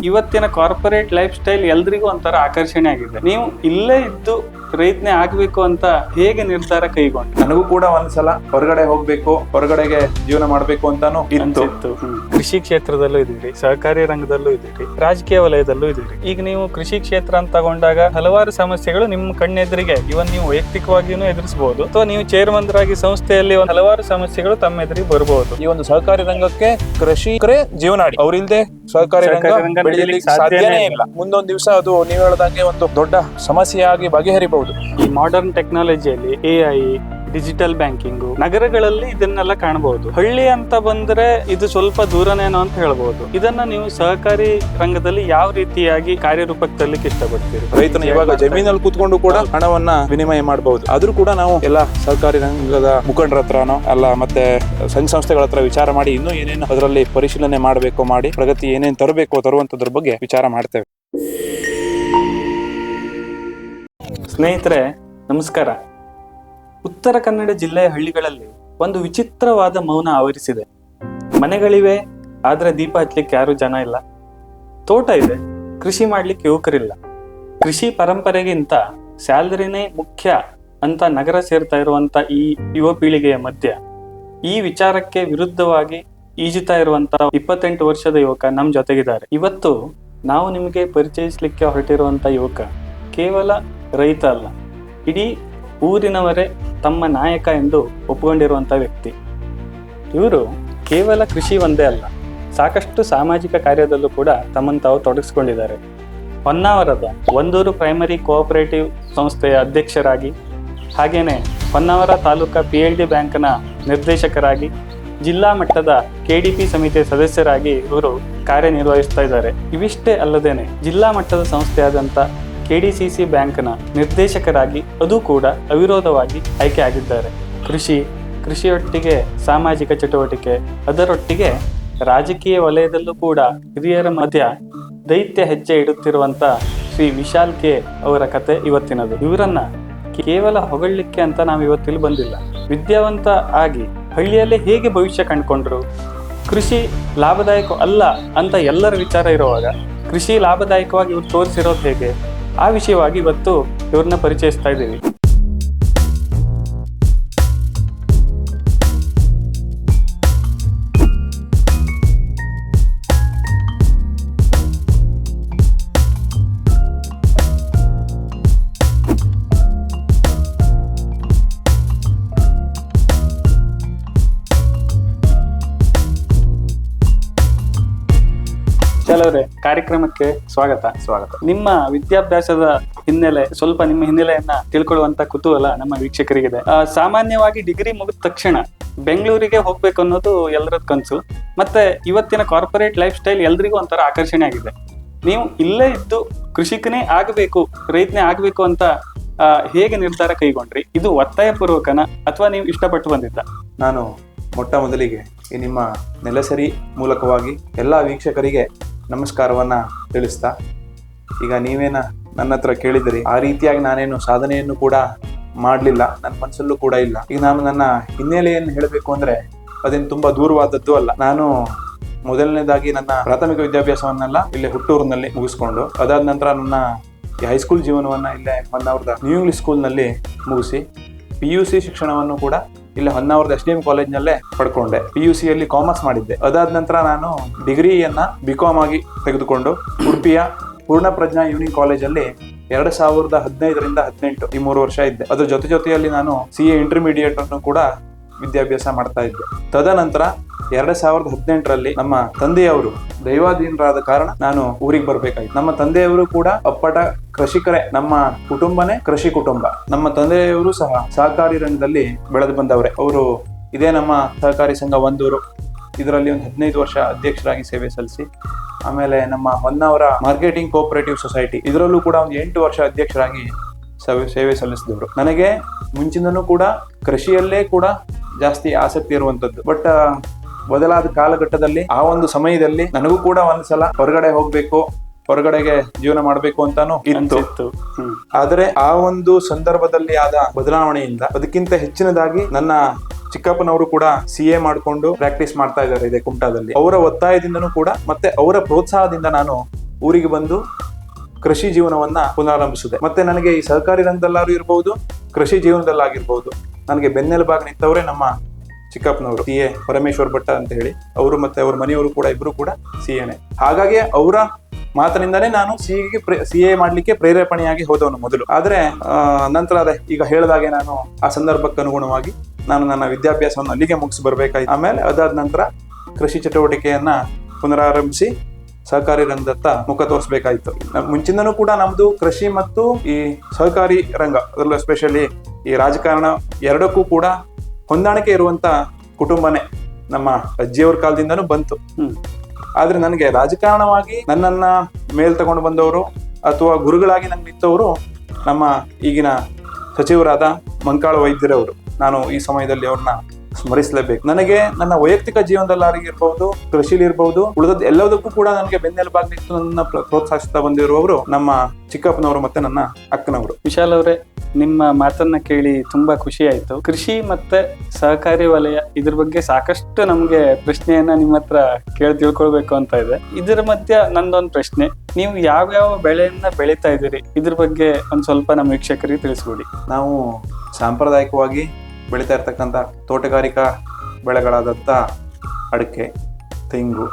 ಇವತ್ತಿನ corporate life style ಎಲ್ರಿಗೂ ಒಂಥರ ಆಕರ್ಷಣೆ ಆಗಿದೆ. ನೀವು ಇಲ್ಲೇ ಇದ್ದು ರೈತನೇ ಆಗ್ಬೇಕು ಅಂತ ಹೇಗೆ ನಿರ್ಧಾರ ಕೈಗೊಂಡು? ನನಗೂ ಕೂಡ ಒಂದ್ಸಲ ಹೊರಗಡೆ ಹೋಗ್ಬೇಕು, ಹೊರಗಡೆಗೆ ಜೀವನ ಮಾಡ್ಬೇಕು ಅಂತಾನು ಇತ್ತು. ಕೃಷಿ ಕ್ಷೇತ್ರದಲ್ಲೂ ಇದೀರಿ, ಸಹಕಾರಿ ರಂಗದಲ್ಲೂ ಇದೀರಿ, ರಾಜಕೀಯ ವಲಯದಲ್ಲೂ ಇದೀರಿ. ಈಗ ನೀವು ಕೃಷಿ ಕ್ಷೇತ್ರ ಅಂತ ತಗೊಂಡಾಗ ಹಲವಾರು ಸಮಸ್ಯೆಗಳು ನಿಮ್ಮ ಕಣ್ಣೆದುರಿಗೆ ಇವನ್ ನೀವು ವೈಯಕ್ತಿಕವಾಗಿಯೂ ಎದುರಿಸಬಹುದು, ಅಥವಾ ನೀವು ಚೇರ್ಮನ್ರಾಗಿ ಸಂಸ್ಥೆಯಲ್ಲಿ ಹಲವಾರು ಸಮಸ್ಯೆಗಳು ತಮ್ಮ ಎದುರಿಗೆ ಬರಬಹುದು. ಈ ಒಂದು ಸಹಕಾರಿ ರಂಗಕ್ಕೆ ಕೃಷಿಕರೇ ಜೀವನಾಡಿ. ಅವ್ರಿಲ್ದೆ ಸಹಕಾರಿ ರಂಗ ಬೆಳೆಯಲಿಕ್ಕೆ ಸಾಧ್ಯನೇ ಇಲ್ಲ. ಮುಂದೊಂದು ದಿವಸ ಅದು ನೀವು ಹೇಳ್ದಂಗೆ ಒಂದು ದೊಡ್ಡ ಸಮಸ್ಯೆಯಾಗಿ ಬಗೆಹರಿಬಹುದು. ಈ ಮಾಡರ್ನ್ ಟೆಕ್ನಾಲಜಿಯಲ್ಲಿ AI, ಡಿಜಿಟಲ್ ಬ್ಯಾಂಕಿಂಗು ನಗರಗಳಲ್ಲಿ ಇದನ್ನೆಲ್ಲ ಕಾಣಬಹುದು. ಹಳ್ಳಿ ಅಂತ ಬಂದ್ರೆ ಇದು ಸ್ವಲ್ಪ ದೂರನೇನೋ ಅಂತ ಹೇಳ್ಬಹುದು. ಇದನ್ನ ನೀವು ಸಹಕಾರಿ ರಂಗದಲ್ಲಿ ಯಾವ ರೀತಿಯಾಗಿ ಕಾರ್ಯರೂಪಕ್ಕೆ ತರಲಿಕ್ಕೆ ಇಷ್ಟಪಡ್ತೀರಿ? ರೈತನ ಇವಾಗ ಜಮೀನಲ್ಲಿ ಕೂತ್ಕೊಂಡು ಕೂಡ ಹಣವನ್ನ ವಿನಿಮಯ ಮಾಡಬಹುದು. ಆದ್ರೂ ಕೂಡ ನಾವು ಎಲ್ಲ ಸಹಕಾರಿ ರಂಗದ ಮುಖಂಡರ ಹತ್ರನೋ ಅಲ್ಲ ಮತ್ತೆ ಸಂಘ ಸಂಸ್ಥೆಗಳ ಹತ್ರ ವಿಚಾರ ಮಾಡಿ ಇನ್ನೂ ಏನೇನು ಅದರಲ್ಲಿ ಪರಿಶೀಲನೆ ಮಾಡಬೇಕು, ಮಾಡಿ ಪ್ರಗತಿ ಏನೇನು ತರಬೇಕು ತರುವಂತದ್ರ ಬಗ್ಗೆ ವಿಚಾರ ಮಾಡ್ತೇವೆ. ಸ್ನೇಹಿತರೆ ನಮಸ್ಕಾರ. ಉತ್ತರ ಕನ್ನಡ ಜಿಲ್ಲೆಯ ಹಳ್ಳಿಗಳಲ್ಲಿ ಒಂದು ವಿಚಿತ್ರವಾದ ಮೌನ ಆವರಿಸಿದೆ. ಮನೆಗಳಿವೆ, ಆದ್ರೆ ದೀಪ ಹಚ್ಚಲಿಕ್ಕೆ ಯಾರು ಜನ ಇಲ್ಲ. ತೋಟ ಇದೆ, ಕೃಷಿ ಮಾಡ್ಲಿಕ್ಕೆ ಯುವಕರಿಲ್ಲ. ಕೃಷಿ ಪರಂಪರೆಗಿಂತ ಸ್ಯಾಲರಿನೇ ಮುಖ್ಯ ಅಂತ ನಗರ ಸೇರ್ತಾ ಇರುವಂತ ಈ ಯುವ ಪೀಳಿಗೆಯ ಮಧ್ಯ ಈ ವಿಚಾರಕ್ಕೆ ವಿರುದ್ಧವಾಗಿ ಈಜುತ್ತಾ ಇರುವಂತ 28 ವರ್ಷದ ಯುವಕ ನಮ್ ಜೊತೆಗಿದ್ದಾರೆ. ಇವತ್ತು ನಾವು ನಿಮಗೆ ಪರಿಚಯಿಸಲಿಕ್ಕೆ ಹೊರಟಿರುವಂತ ಯುವಕ ಕೇವಲ ರೈತ ಅಲ್ಲ, ಇಡೀ ಊರಿನವರೇ ತಮ್ಮ ನಾಯಕ ಎಂದು ಒಪ್ಪಿಕೊಂಡಿರುವಂಥ ವ್ಯಕ್ತಿ. ಇವರು ಕೇವಲ ಕೃಷಿ ಒಂದೇ ಅಲ್ಲ, ಸಾಕಷ್ಟು ಸಾಮಾಜಿಕ ಕಾರ್ಯದಲ್ಲೂ ಕೂಡ ತಮ್ಮನ್ನು ತಾವು ತೊಡಗಿಸ್ಕೊಂಡಿದ್ದಾರೆ. ಹೊನ್ನಾವರದ ಒಂದೂರು ಪ್ರೈಮರಿ ಕೋಆಪರೇಟಿವ್ ಸಂಸ್ಥೆಯ ಅಧ್ಯಕ್ಷರಾಗಿ, ಹಾಗೇನೆ ಹೊನ್ನಾವರ ತಾಲೂಕಾ PLD ಬ್ಯಾಂಕ್ನ ನಿರ್ದೇಶಕರಾಗಿ, ಜಿಲ್ಲಾ ಮಟ್ಟದ KDP ಸಮಿತಿಯ ಸದಸ್ಯರಾಗಿ ಇವರು ಕಾರ್ಯನಿರ್ವಹಿಸ್ತಾ ಇದ್ದಾರೆ. ಇವಿಷ್ಟೇ ಅಲ್ಲದೇನೆ ಜಿಲ್ಲಾ ಮಟ್ಟದ ಸಂಸ್ಥೆಯಾದಂಥ KDCC ಬ್ಯಾಂಕ್ನ ನಿರ್ದೇಶಕರಾಗಿ ಅದು ಕೂಡ ಅವಿರೋಧವಾಗಿ ಆಯ್ಕೆ ಆಗಿದ್ದಾರೆ. ಕೃಷಿಯೊಟ್ಟಿಗೆ ಸಾಮಾಜಿಕ ಚಟುವಟಿಕೆ, ಅದರೊಟ್ಟಿಗೆ ರಾಜಕೀಯ ವಲಯದಲ್ಲೂ ಕೂಡ ಹಿರಿಯರ ಮಧ್ಯ ದೈತ್ಯ ಹೆಜ್ಜೆ ಇಡುತ್ತಿರುವಂತ ಶ್ರೀ ವಿಶಾಲ್ ಕೆ ಅವರ ಕತೆ ಇವತ್ತಿನದು. ಇವರನ್ನ ಕೇವಲ ಹೊಗಳಲಿಕ್ಕೆ ಅಂತ ನಾವು ಇವತ್ತಿಲ್ಲಿ ಬಂದಿಲ್ಲ. ವಿದ್ಯಾವಂತ ಆಗಿ ಹಳ್ಳಿಯಲ್ಲೇ ಹೇಗೆ ಭವಿಷ್ಯ ಕಂಡುಕೊಂಡ್ರು, ಕೃಷಿ ಲಾಭದಾಯಕ ಅಲ್ಲ ಅಂತ ಎಲ್ಲರ ವಿಚಾರ ಇರುವಾಗ ಕೃಷಿ ಲಾಭದಾಯಕವಾಗಿ ಇವ್ರು ತೋರಿಸಿರೋದು ಹೇಗೆ, ಆ ವಿಷಯವಾಗಿ ಇವತ್ತು ಇವ್ರನ್ನ ಪರಿಚಯಿಸ್ತಾ ಇದ್ದೀವಿ. ಚಲವ್ರೆ, ಕಾರ್ಯಕ್ರಮಕ್ಕೆ ಸ್ವಾಗತ. ನಿಮ್ಮ ವಿದ್ಯಾಭ್ಯಾಸದ ಹಿನ್ನೆಲೆ, ಸ್ವಲ್ಪ ನಿಮ್ಮ ಹಿನ್ನೆಲೆಯನ್ನ ತಿಳ್ಕೊಳ್ಳುವಂತ ಕುತೂಹಲ ನಮ್ಮ ವೀಕ್ಷಕರಿಗಿದೆ. ಸಾಮಾನ್ಯವಾಗಿ ಡಿಗ್ರಿ ಮುಗಿದ ತಕ್ಷಣ ಬೆಂಗಳೂರಿಗೆ ಹೋಗ್ಬೇಕು ಅನ್ನೋದು ಎಲ್ಲರದ ಕನಸು. ಮತ್ತೆ ಇವತ್ತಿನ ಕಾರ್ಪೊರೇಟ್ ಲೈಫ್ ಸ್ಟೈಲ್ ಎಲ್ರಿಗೂ ಒಂಥರ ಆಕರ್ಷಣೆ ಆಗಿದೆ. ನೀವು ಇಲ್ಲೇ ಇದ್ದು ಕೃಷಿಕನೇ ಆಗಬೇಕು, ರೈತನೇ ಆಗ್ಬೇಕು ಅಂತ ಹೇಗೆ ನಿರ್ಧಾರ ಕೈಗೊಂಡ್ರಿ? ಇದು ಒತ್ತಾಯ ಪೂರ್ವಕನ ಅಥವಾ ನೀವು ಇಷ್ಟಪಟ್ಟು ಬಂದಿದ್ದ? ನಾನು ಮೊಟ್ಟ ಮೊದಲಿಗೆ ಈ ನಿಮ್ಮ ನೆಲಸರಿ ಮೂಲಕವಾಗಿ ಎಲ್ಲ ವೀಕ್ಷಕರಿಗೆ ನಮಸ್ಕಾರವನ್ನ ತಿಳಿಸ್ತಾ, ಈಗ ನೀವೇನ ನನ್ನ ಹತ್ರ ಕೇಳಿದಿರಿ, ಆ ರೀತಿಯಾಗಿ ನಾನೇನು ಸಾಧನೆಯನ್ನು ಕೂಡ ಮಾಡಲಿಲ್ಲ, ನನ್ನ ಮನಸ್ಸಲ್ಲೂ ಕೂಡ ಇಲ್ಲ. ಈಗ ನಾನು ನನ್ನ ಹಿನ್ನೆಲೆಯನ್ನು ಹೇಳಬೇಕು ಅಂದ್ರೆ ಅದೇನು ತುಂಬಾ ದೂರವಾದದ್ದು ಅಲ್ಲ. ನಾನು ಮೊದಲನೇದಾಗಿ ನನ್ನ ಪ್ರಾಥಮಿಕ ವಿದ್ಯಾಭ್ಯಾಸವನ್ನೆಲ್ಲ ಇಲ್ಲೇ ಹುಟ್ಟೂರಿನಲ್ಲಿ ಮುಗಿಸ್ಕೊಂಡು, ಅದಾದ ನಂತರ ನನ್ನ ಹೈಸ್ಕೂಲ್ ಜೀವನವನ್ನ ಇಲ್ಲೇ ಹೊನ್ನಾವರದ ನ್ಯೂ ಇಂಗ್ಲಿಷ್ ಸ್ಕೂಲ್ನಲ್ಲಿ ಮುಗಿಸಿ, PUC ಶಿಕ್ಷಣವನ್ನು ಕೂಡ ಇಲ್ಲೇ ಹೊನ್ನಾವರದ SDM ಕಾಲೇಜ್ನಲ್ಲೇ ಪಡ್ಕೊಂಡೆ. PUC ಯಲ್ಲಿ ಕಾಮರ್ಸ್ ಮಾಡಿದ್ದೆ. ಅದಾದ ನಂತರ ನಾನು ಡಿಗ್ರಿಯನ್ನ BCom ಆಗಿ ತೆಗೆದುಕೊಂಡು ಉಡುಪಿಯ ಪೂರ್ಣಪ್ರಜ್ಞಾ ಈವ್ನಿಂಗ್ ಕಾಲೇಜಲ್ಲಿ 2015ರಿಂದ 18 ಈ 3 ವರ್ಷ ಇದ್ದೆ. ಅದ್ರ ಜೊತೆಯಲ್ಲಿ ನಾನು CA ಇಂಟರ್ಮೀಡಿಯೇಟ್ ಅನ್ನು ಕೂಡ ವಿದ್ಯಾಭ್ಯಾಸ ಮಾಡ್ತಾ ಇದ್ದೆ. ತದನಂತರ 2018ರಲ್ಲಿ ನಮ್ಮ ತಂದೆಯವರು ದೈವಾಧೀನರಾದ ಕಾರಣ ನಾನು ಊರಿಗೆ ಬರ್ಬೇಕಾಯ್ತು. ನಮ್ಮ ತಂದೆಯವರು ಕೂಡ ಅಪ್ಪಟ ಕೃಷಿಕರೇ, ನಮ್ಮ ಕುಟುಂಬನೇ ಕೃಷಿ ಕುಟುಂಬ. ನಮ್ಮ ತಂದೆಯವರು ಸಹ ಸಹಕಾರಿ ರಂಗದಲ್ಲಿ ಬೆಳೆದು ಬಂದವರೇ. ಅವರು ಇದೇ ನಮ್ಮ ಸಹಕಾರಿ ಸಂಘ ಒಂದೂರು, ಇದರಲ್ಲಿ ಒಂದು 15 ವರ್ಷ ಅಧ್ಯಕ್ಷರಾಗಿ ಸೇವೆ ಸಲ್ಲಿಸಿ, ಆಮೇಲೆ ನಮ್ಮ ಹೊನ್ನಾವರ ಮಾರ್ಕೆಟಿಂಗ್ ಕೋಆಪರೇಟಿವ್ ಸೊಸೈಟಿ ಇದರಲ್ಲೂ ಕೂಡ ಒಂದು 8 ವರ್ಷ ಅಧ್ಯಕ್ಷರಾಗಿ ಸೇವೆ ಸಲ್ಲಿಸಿದವರು. ನನಗೆ ಮುಂಚಿನೂ ಕೂಡ ಕೃಷಿಯಲ್ಲೇ ಕೂಡ ಜಾಸ್ತಿ ಆಸಕ್ತಿ ಇರುವಂತದ್ದು. ಬಟ್ ಬದಲಾದ ಕಾಲಘಟ್ಟದಲ್ಲಿ, ಆ ಒಂದು ಸಮಯದಲ್ಲಿ ನನಗೂ ಕೂಡ ಒಂದ್ಸಲ ಹೊರಗಡೆ ಹೋಗ್ಬೇಕು, ಹೊರಗಡೆಗೆ ಜೀವನ ಮಾಡ್ಬೇಕು ಅಂತಾನು ಇತ್ತು. ಆದರೆ ಆ ಒಂದು ಸಂದರ್ಭದಲ್ಲಿ ಆದ ಬದಲಾವಣೆಯಿಂದ ಅದಕ್ಕಿಂತ ಹೆಚ್ಚಿನದಾಗಿ ನನ್ನ ಚಿಕ್ಕಪ್ಪನವರು ಕೂಡ CA ಮಾಡ್ಕೊಂಡು ಪ್ರಾಕ್ಟೀಸ್ ಮಾಡ್ತಾ ಇದ್ದಾರೆ ಇದೆ ಕುಮಟಾದಲ್ಲಿ. ಅವರ ಒತ್ತಾಯದಿಂದನೂ ಕೂಡ ಮತ್ತೆ ಅವರ ಪ್ರೋತ್ಸಾಹದಿಂದ ನಾನು ಊರಿಗೆ ಬಂದು ಕೃಷಿ ಜೀವನವನ್ನ ಪುನರಾರಂಭಿಸಿದೆ. ಮತ್ತೆ ನನಗೆ ಈ ಸಹಕಾರಿ ರಂಗದಲ್ಲಾರು ಇರ್ಬೋದು, ಕೃಷಿ ಜೀವನದಲ್ಲಾಗಿರ್ಬೋದು, ನನಗೆ ಬೆನ್ನೆಲುಬಾಗಿ ನಿಂತವರೇ ನಮ್ಮ ಚಿಕ್ಕಪ್ಪನವರು, ಸಿ ಎ ಪರಮೇಶ್ವರ್ ಭಟ್ಟ ಅಂತ ಹೇಳಿ. ಅವರು ಮತ್ತೆ ಅವ್ರ ಮನೆಯವರು ಕೂಡ ಇಬ್ರು ಕೂಡ CA. ಹಾಗಾಗಿ ಅವರ ಮಾತಿನಿಂದಾನೇ ನಾನು CA ಮಾಡ್ಲಿಕ್ಕೆ ಪ್ರೇರೇಪಣೆಯಾಗಿ ಹೋದವನು ಮೊದಲು. ಆದ್ರೆ ನಂತರ ಅದೇ ಈಗ ಹೇಳಿದಾಗೆ ನಾನು ಆ ಸಂದರ್ಭಕ್ಕೆ ಅನುಗುಣವಾಗಿ ನಾನು ನನ್ನ ವಿದ್ಯಾಭ್ಯಾಸವನ್ನು ಅಲ್ಲಿಗೆ ಮುಗಿಸಿ ಬರ್ಬೇಕಾಯ್ತು. ಆಮೇಲೆ ಅದಾದ ನಂತರ ಕೃಷಿ ಚಟುವಟಿಕೆಯನ್ನ ಪುನರಾರಂಭಿಸಿ ಸಹಕಾರಿ ರಂಗದತ್ತ ಮುಖ ತೋರಿಸ್ಬೇಕಾಯ್ತು. ಮುಂಚಿಂದನೂ ಕೂಡ ನಮ್ದು ಕೃಷಿ ಮತ್ತು ಈ ಸಹಕಾರಿ ರಂಗ, ಅದರಲ್ಲೂ ಎಸ್ಪೆಷಲಿ ಈ ರಾಜಕಾರಣ ಎರಡಕ್ಕೂ ಕೂಡ ಹೊಂದಾಣಿಕೆ ಇರುವಂತ ಕುಟುಂಬನೇ ನಮ್ಮ ಅಜ್ಜಿಯವ್ರ ಕಾಲದಿಂದನೂ ಬಂತು. ಆದ್ರೆ ನನಗೆ ರಾಜಕಾರಣವಾಗಿ ನನ್ನನ್ನ ಮೇಲ್ ತಗೊಂಡು ಬಂದವರು ಅಥವಾ ಗುರುಗಳಾಗಿ ನಂಗೆ ನಿಂತವರು ನಮ್ಮ ಈಗಿನ ಸಚಿವರಾದ ಮಂಕಾಳ ವೈದ್ಯರವರು. ನಾನು ಈ ಸಮಯದಲ್ಲಿ ಅವ್ರನ್ನ ಸ್ಮರಿಸಲೇಬೇಕು. ನನಗೆ ನನ್ನ ವೈಯಕ್ತಿಕ ಜೀವನದಲ್ಲಾಗಿರ್ಬಹುದು, ಕೃಷಿಲಿ ಇರ್ಬಹುದು, ಉಳಿದದ್ದು ಎಲ್ಲದಕ್ಕೂ ಕೂಡ ನನಗೆ ಬೆನ್ನೆಲುಬಾಗಿ ನಿಂತು ನನ್ನ ಪ್ರೋತ್ಸಾಹಿಸ್ತಾ ಬಂದಿರುವವರು ನಮ್ಮ ಚಿಕ್ಕಪ್ಪನವರು ಮತ್ತೆ ನನ್ನ ಅಕ್ಕನವರು. ವಿಶಾಲ್ ಅವರೇ, ನಿಮ್ಮ ಮಾತನ್ನ ಕೇಳಿ ತುಂಬಾ ಖುಷಿ ಆಯ್ತು. ಕೃಷಿ ಮತ್ತೆ ಸಹಕಾರಿ ವಲಯ ಇದ್ರ ಬಗ್ಗೆ ಸಾಕಷ್ಟು ನಮ್ಗೆ ಪ್ರಶ್ನೆಯನ್ನ ನಿಮ್ಮ ಹತ್ರ ಕೇಳಿ ತಿಳ್ಕೊಳ್ಬೇಕು ಅಂತ ಇದೆ. ಇದರ ಮಧ್ಯ ನಂದೊಂದು ಪ್ರಶ್ನೆ, ನೀವು ಯಾವ್ಯಾವ ಬೆಳೆಯನ್ನ ಬೆಳೀತಾ ಇದ್ದೀರಿ, ಇದ್ರ ಬಗ್ಗೆ ಒಂದ್ ಸ್ವಲ್ಪ ನಮ್ಮ ವೀಕ್ಷಕರಿಗೆ ತಿಳಿಸ್ಬಿಡಿ. ನಾವು ಸಾಂಪ್ರದಾಯಿಕವಾಗಿ ಬೆಳೀತಾ ಇರ್ತಕ್ಕಂಥ ತೋಟಗಾರಿಕಾ ಬೆಳೆಗಳಾದಂಥ ಅಡಿಕೆ, ತೆಂಗು,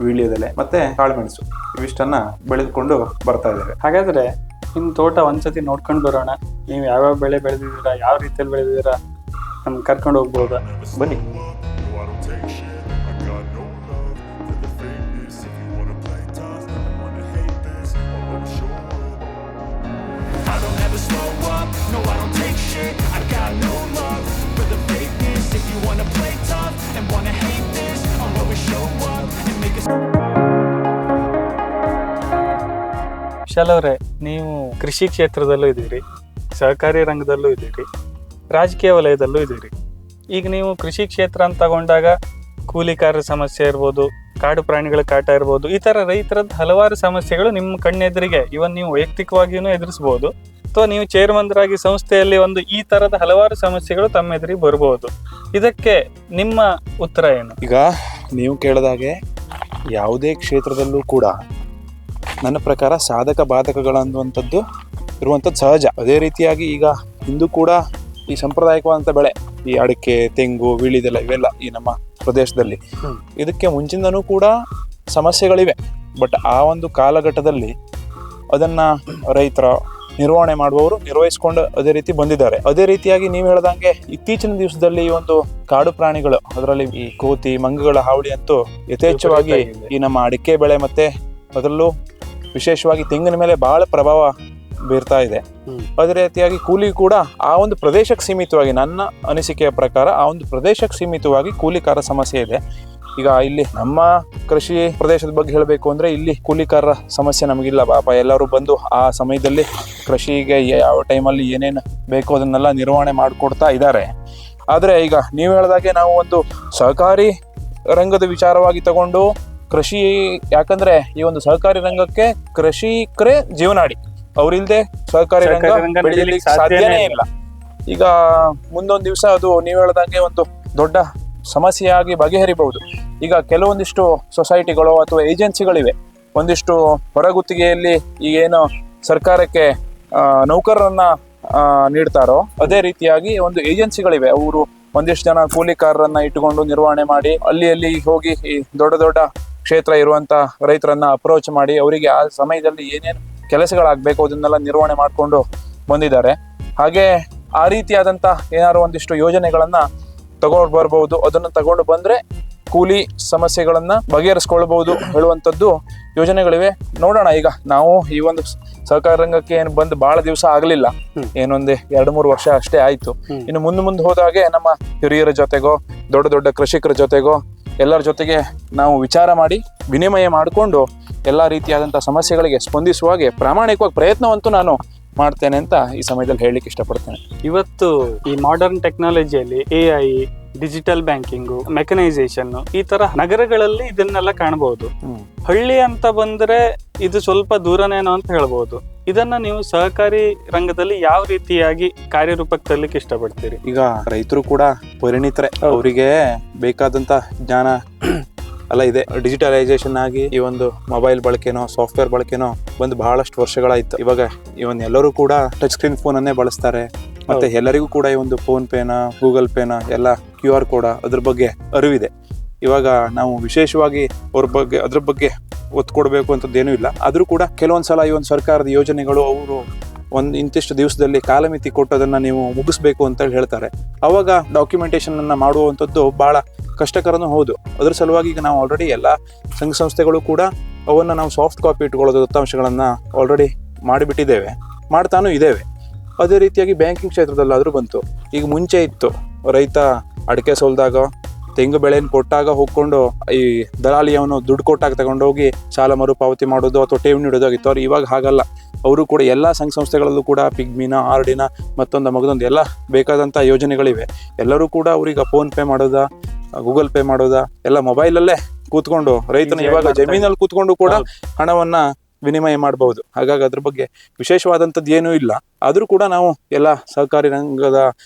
ವೀಳ್ಯದೆಲೆ ಮತ್ತೆ ಕಾಳುಮೆಣಸು ಇವಿಷ್ಟನ್ನ ಬೆಳೆದುಕೊಂಡು ಬರ್ತಾ ಇದ್ದೇವೆ. ಹಾಗಾದ್ರೆ ನಿಮ್ ತೋಟ ಒಂದ್ಸತಿ ನೋಡ್ಕೊಂಡು ಬರೋಣ. ನೀವು ಯಾವ್ಯಾವ ಬೆಳೆ ಬೆಳೆದಿದ್ದೀರಾ, ಯಾವ ರೀತಿಯಲ್ಲಿ ಬೆಳೆದಿದ್ದೀರಾ, ನಮ್ಗೆ ಕರ್ಕೊಂಡು ಹೋಗ್ಬೋದಾ? ಬನ್ನಿ. ವಿಶಾಲ್ ಅವರೇ, ನೀವು ಕೃಷಿ ಕ್ಷೇತ್ರದಲ್ಲೂ ಇದ್ದೀರಿ, ಸಹಕಾರಿ ರಂಗದಲ್ಲೂ ಇದ್ದೀರಿ, ರಾಜಕೀಯ ವಲಯದಲ್ಲೂ ಇದ್ದೀರಿ. ಈಗ ನೀವು ಕೃಷಿ ಕ್ಷೇತ್ರ ಅಂತ ತಗೊಂಡಾಗ ಕೂಲಿಕಾರರ ಸಮಸ್ಯೆ ಇರ್ಬೋದು, ಕಾಡು ಪ್ರಾಣಿಗಳ ಕಾಟ ಇರ್ಬೋದು, ಈ ಥರ ರೈತರದ್ದು ಹಲವಾರು ಸಮಸ್ಯೆಗಳು ನಿಮ್ಮ ಕಣ್ಣೆದುರಿಗೆ ಇವನ್ ನೀವು ವೈಯಕ್ತಿಕವಾಗಿಯೂ ಎದುರಿಸ್ಬೋದು, ಅಥವಾ ನೀವು ಚೇರ್ಮನ್ರಾಗಿ ಸಂಸ್ಥೆಯಲ್ಲಿ ಒಂದು ಈ ಥರದ ಹಲವಾರು ಸಮಸ್ಯೆಗಳು ತಮ್ಮ ಎದುರಿಗೆ ಬರ್ಬೋದು. ಇದಕ್ಕೆ ನಿಮ್ಮ ಉತ್ತರ ಏನು? ಈಗ ನೀವು ಕೇಳಿದಾಗೆ ಯಾವುದೇ ಕ್ಷೇತ್ರದಲ್ಲೂ ಕೂಡ ನನ್ನ ಪ್ರಕಾರ ಸಾಧಕ ಬಾಧಕಗಳನ್ನುವಂಥದ್ದು ಇರುವಂಥದ್ದು ಸಹಜ. ಅದೇ ರೀತಿಯಾಗಿ ಈಗ ಇಂದು ಕೂಡ ಈ ಸಾಂಪ್ರದಾಯಿಕವಾದಂಥ ಬೆಳೆ, ಈ ಅಡಿಕೆ, ತೆಂಗು, ವೀಳ್ಯದೆಲೆ ಇವೆಲ್ಲ ಈ ನಮ್ಮ ಪ್ರದೇಶದಲ್ಲಿ ಇದಕ್ಕೆ ಮುಂಚಿಂದನೂ ಕೂಡ ಸಮಸ್ಯೆಗಳಿವೆ. ಬಟ್ ಆ ಒಂದು ಕಾಲಘಟ್ಟದಲ್ಲಿ ಅದನ್ನ ರೈತರ ನಿರ್ವಹಣೆ ಮಾಡುವವರು ನಿರ್ವಹಿಸಿಕೊಂಡು ಅದೇ ರೀತಿ ಬಂದಿದ್ದಾರೆ. ಅದೇ ರೀತಿಯಾಗಿ ನೀವು ಹೇಳ್ದಂಗೆ ಇತ್ತೀಚಿನ ದಿವಸದಲ್ಲಿ ಈ ಒಂದು ಕಾಡು ಪ್ರಾಣಿಗಳು, ಅದರಲ್ಲಿ ಈ ಕೋತಿ, ಮಂಗಗಳ ಹಾವಳಿ ಅಂತೂ ಯಥೇಚ್ಛವಾಗಿ ಈ ನಮ್ಮ ಅಡಿಕೆ ಬೆಳೆ ಮತ್ತೆ ಅದರಲ್ಲೂ ವಿಶೇಷವಾಗಿ ತೆಂಗಿನ ಮೇಲೆ ಬಹಳ ಪ್ರಭಾವ ಬೀರ್ತಾ ಇದೆ. ಅದೇ ರೀತಿಯಾಗಿ ಕೂಲಿ ಕೂಡ ಆ ಒಂದು ಪ್ರದೇಶಕ್ಕೆ ಸೀಮಿತವಾಗಿ, ನನ್ನ ಅನಿಸಿಕೆಯ ಪ್ರಕಾರ ಆ ಒಂದು ಪ್ರದೇಶಕ್ಕೆ ಸೀಮಿತವಾಗಿ ಕೂಲಿಕಾರ ಸಮಸ್ಯೆ ಇದೆ. ಈಗ ಇಲ್ಲಿ ನಮ್ಮ ಕೃಷಿ ಪ್ರದೇಶದ ಬಗ್ಗೆ ಹೇಳಬೇಕು ಅಂದ್ರೆ ಇಲ್ಲಿ ಕೂಲಿಕಾರರ ಸಮಸ್ಯೆ ನಮಗಿಲ್ಲ. ಪಾಪ ಎಲ್ಲರೂ ಬಂದು ಆ ಸಮಯದಲ್ಲಿ ಕೃಷಿಗೆ ಯಾವ ಟೈಮಲ್ಲಿ ಏನೇನು ಬೇಕೋ ಅದನ್ನೆಲ್ಲ ನಿರ್ವಹಣೆ ಮಾಡಿಕೊಡ್ತಾ ಇದ್ದಾರೆ. ಆದರೆ ಈಗ ನೀವು ಹೇಳಿದಾಗೆ ನಾವು ಒಂದು ಸಹಕಾರಿ ರಂಗದ ವಿಚಾರವಾಗಿ ತಗೊಂಡು ಕೃಷಿ, ಯಾಕಂದ್ರೆ ಈ ಒಂದು ಸಹಕಾರಿ ರಂಗಕ್ಕೆ ಕೃಷಿಕರೇ ಜೀವನಾಡಿ, ಅವರಿಲ್ಲದೆ ಸಹಕಾರಿ ರಂಗ ಬೆಳೆಯಲಿಕ್ಕೆ ಸಾಧ್ಯನೇ ಇಲ್ಲ. ಈಗ ಮುಂದೊಂದು ದಿವಸ ಅದು ನೀವು ಹೇಳ್ದಂಗೆ ಒಂದು ದೊಡ್ಡ ಸಮಸ್ಯೆಯಾಗಿ ಬಗೆಹರಿಬಹುದು. ಈಗ ಕೆಲವೊಂದಿಷ್ಟು ಸೊಸೈಟಿಗಳು ಅಥವಾ ಏಜೆನ್ಸಿಗಳಿವೆ, ಒಂದಿಷ್ಟು ಹೊರಗುತ್ತಿಗೆಯಲ್ಲಿ ಈಗೇನು ಸರ್ಕಾರಕ್ಕೆ ನೌಕರರನ್ನ ನೀಡ್ತಾರೋ ಅದೇ ರೀತಿಯಾಗಿ ಒಂದು ಏಜೆನ್ಸಿಗಳಿವೆ. ಅವರು ಒಂದಿಷ್ಟು ಜನ ಕೂಲಿಕಾರರನ್ನ ಇಟ್ಟುಕೊಂಡು ನಿರ್ವಹಣೆ ಮಾಡಿ ಅಲ್ಲಿ ಹೋಗಿ ಈ ದೊಡ್ಡ ದೊಡ್ಡ ಕ್ಷೇತ್ರ ಇರುವಂತ ರೈತರನ್ನ ಅಪ್ರೋಚ್ ಮಾಡಿ ಅವರಿಗೆ ಆ ಸಮಯದಲ್ಲಿ ಏನೇನು ಕೆಲಸಗಳಾಗಬೇಕು ಅದನ್ನೆಲ್ಲ ನಿರ್ವಹಣೆ ಮಾಡಿಕೊಂಡು ಬಂದಿದ್ದಾರೆ. ಹಾಗೆ ಆ ರೀತಿಯಾದಂಥ ಏನಾದ್ರು ಒಂದಿಷ್ಟು ಯೋಜನೆಗಳನ್ನ ತಗೊಂಡು ಬರ್ಬೋದು. ಅದನ್ನು ತಗೊಂಡು ಬಂದ್ರೆ ಕೂಲಿ ಸಮಸ್ಯೆಗಳನ್ನ ಬಗೆಹರಿಸ್ಕೊಳ್ಬಹುದು ಹೇಳುವಂಥದ್ದು ಯೋಜನೆಗಳಿವೆ. ನೋಡೋಣ, ಈಗ ನಾವು ಈ ಒಂದು ಸಹಕಾರ ರಂಗಕ್ಕೆ ಏನು ಬಂದು ಬಹಳ ದಿವಸ ಆಗಲಿಲ್ಲ, ಏನೊಂದು 2-3 ವರ್ಷ ಅಷ್ಟೇ ಆಯ್ತು. ಇನ್ನು ಮುಂದೆ ಹೋದಾಗೆ ನಮ್ಮ ಹಿರಿಯರ ಜೊತೆಗೋ ದೊಡ್ಡ ದೊಡ್ಡ ಕೃಷಿಕರ ಜೊತೆಗೋ ಎಲ್ಲರ ಜೊತೆಗೆ ನಾವು ವಿಚಾರ ಮಾಡಿ ವಿನಿಮಯ ಮಾಡಿಕೊಂಡು ಎಲ್ಲ ರೀತಿಯಾದಂಥ ಸಮಸ್ಯೆಗಳಿಗೆ ಸ್ಪಂದಿಸುವಾಗೆ ಪ್ರಾಮಾಣಿಕವಾಗಿ ಪ್ರಯತ್ನವಂತೂ ನಾನು ಮಾಡ್ತೇನೆ ಅಂತ ಈ ಸಮಯದಲ್ಲಿ ಹೇಳಲಿಕ್ಕೆ ಇಷ್ಟಪಡ್ತೇನೆ. ಇವತ್ತು ಈ ಮಾಡರ್ನ್ ಟೆಕ್ನಾಲಜಿಯಲ್ಲಿ AI, ಡಿಜಿಟಲ್ ಬ್ಯಾಂಕಿಂಗು, ಮೆಕನೈಸೇಷನ್, ಈ ತರ ನಗರಗಳಲ್ಲಿ ಇದನ್ನೆಲ್ಲ ಕಾಣಬಹುದು. ಹಳ್ಳಿ ಅಂತ ಬಂದ್ರೆ ಇದು ಸ್ವಲ್ಪ ದೂರನೇನೋ ಅಂತ ಹೇಳ್ಬಹುದು. ಇದನ್ನ ನೀವು ಸಹಕಾರಿ ರಂಗದಲ್ಲಿ ಯಾವ ರೀತಿಯಾಗಿ ಕಾರ್ಯರೂಪಕ್ಕೆ ತರಲಿಕ್ಕೆ ಇಷ್ಟಪಡ್ತೀರಿ? ಈಗ ರೈತರು ಕೂಡ ಪರಿಣಿತರೆ, ಅವರಿಗೆ ಬೇಕಾದಂತ ಜ್ಞಾನ ಅಲ್ಲ ಇದೆ. ಡಿಜಿಟಲೈಸೇಷನ್ ಆಗಿ ಈ ಒಂದು ಮೊಬೈಲ್ ಬಳಕೆನೋ ಸಾಫ್ಟ್ವೇರ್ ಬಳಕೆನೋ ಬಂದು ಬಹಳಷ್ಟು ವರ್ಷಗಳಾಯ್ತು. ಇವಾಗ ಇವನ್ ಎಲ್ಲರೂ ಕೂಡ ಟಚ್ ಸ್ಕ್ರೀನ್ ಫೋನ್ ಅನ್ನೇ ಬಳಸ್ತಾರೆ. ಮತ್ತೆ ಎಲ್ಲರಿಗೂ ಕೂಡ ಈ ಒಂದು ಫೋನ್ ಪೇನ, ಗೂಗಲ್ ಪೇನ ಎಲ್ಲ QR ಕೋಡ್ ಅದ್ರ ಬಗ್ಗೆ ಅರಿವಿದೆ. ಇವಾಗ ನಾವು ವಿಶೇಷವಾಗಿ ಅದ್ರ ಬಗ್ಗೆ ಒತ್ತು ಕೊಡಬೇಕು ಅಂತದ್ದೇನೂ ಇಲ್ಲ. ಆದ್ರೂ ಕೂಡ ಕೆಲವೊಂದ್ಸಲ ಈ ಒಂದು ಸರ್ಕಾರದ ಯೋಜನೆಗಳು ಅವರು ಇಂತಿಷ್ಟು ದಿವಸದಲ್ಲಿ ಕಾಲಮಿತಿ ಕೊಟ್ಟದನ್ನ ನೀವು ಮುಗಿಸ್ಬೇಕು ಅಂತ ಹೇಳ್ತಾರೆ. ಅವಾಗ ಡಾಕ್ಯುಮೆಂಟೇಶನ್ ಅನ್ನ ಮಾಡುವಂಥದ್ದು ಬಹಳ ಕಷ್ಟಕರನೂ ಹೌದು. ಅದ್ರ ಸಲುವಾಗಿ ಈಗ ನಾವು ಆಲ್ರೆಡಿ ಎಲ್ಲ ಸಂಘ ಸಂಸ್ಥೆಗಳು ಕೂಡ ಅವನ್ನ ನಾವು ಸಾಫ್ಟ್ ಕಾಪಿ ಇಟ್ಕೊಳ್ಳೋದು ದತ್ತಾಂಶಗಳನ್ನ ಆಲ್ರೆಡಿ ಮಾಡಿಬಿಟ್ಟಿದ್ದೇವೆ, ಮಾಡ್ತಾನೂ ಇದ್ದೇವೆ. ಅದೇ ರೀತಿಯಾಗಿ ಬ್ಯಾಂಕಿಂಗ್ ಕ್ಷೇತ್ರದಲ್ಲಾದ್ರೂ ಬಂತು. ಈಗ ಮುಂಚೆ ಇತ್ತು, ರೈತ ಅಡಿಕೆ ಸೋಲ್ದಾಗ ತೆಂಗು ಬೆಳೆಯನ್ನು ಕೊಟ್ಟಾಗ ಹೋಗ್ಕೊಂಡು ಈ ದಲಾಲಿಯವನು ದುಡ್ಡು ಕೊಟ್ಟಾಗ ತಗೊಂಡೋಗಿ ಸಾಲ ಮರುಪಾವತಿ ಮಾಡೋದು ಅಥವಾ ಠೇವಣಿ ನೀಡೋದಾಗಿತ್ತು. ಅವ್ರು ಇವಾಗ ಹಾಗಲ್ಲ. ಅವರು ಕೂಡ ಎಲ್ಲ ಸಂಘ ಸಂಸ್ಥೆಗಳಲ್ಲೂ ಕೂಡ ಪಿಗ್ಮಿನ, RDನ, ಮಗದೊಂದು ಎಲ್ಲ ಬೇಕಾದಂಥ ಯೋಜನೆಗಳಿವೆ. ಎಲ್ಲರೂ ಕೂಡ ಅವ್ರಿಗೆ ಫೋನ್ ಪೇ ಮಾಡೋದಾ, ಗೂಗಲ್ ಪೇ ಮಾಡೋದಾ ಎಲ್ಲ ಮೊಬೈಲಲ್ಲೇ ಕೂತ್ಕೊಂಡು ರೈತನ ಇವಾಗ ಜಮೀನಲ್ಲಿ ಕೂತ್ಕೊಂಡು ಕೂಡ ಹಣವನ್ನ ವಿನಿಮಯ ಮಾಡಬಹುದು. ಹಾಗಾಗಿ ಅದ್ರ ಬಗ್ಗೆ ವಿಶೇಷವಾದಂಥದ್ದು ಏನೂ ಇಲ್ಲ. ಆದ್ರೂ ಕೂಡ ನಾವು ಎಲ್ಲ ಸಹಕಾರಿ ರಂಗದ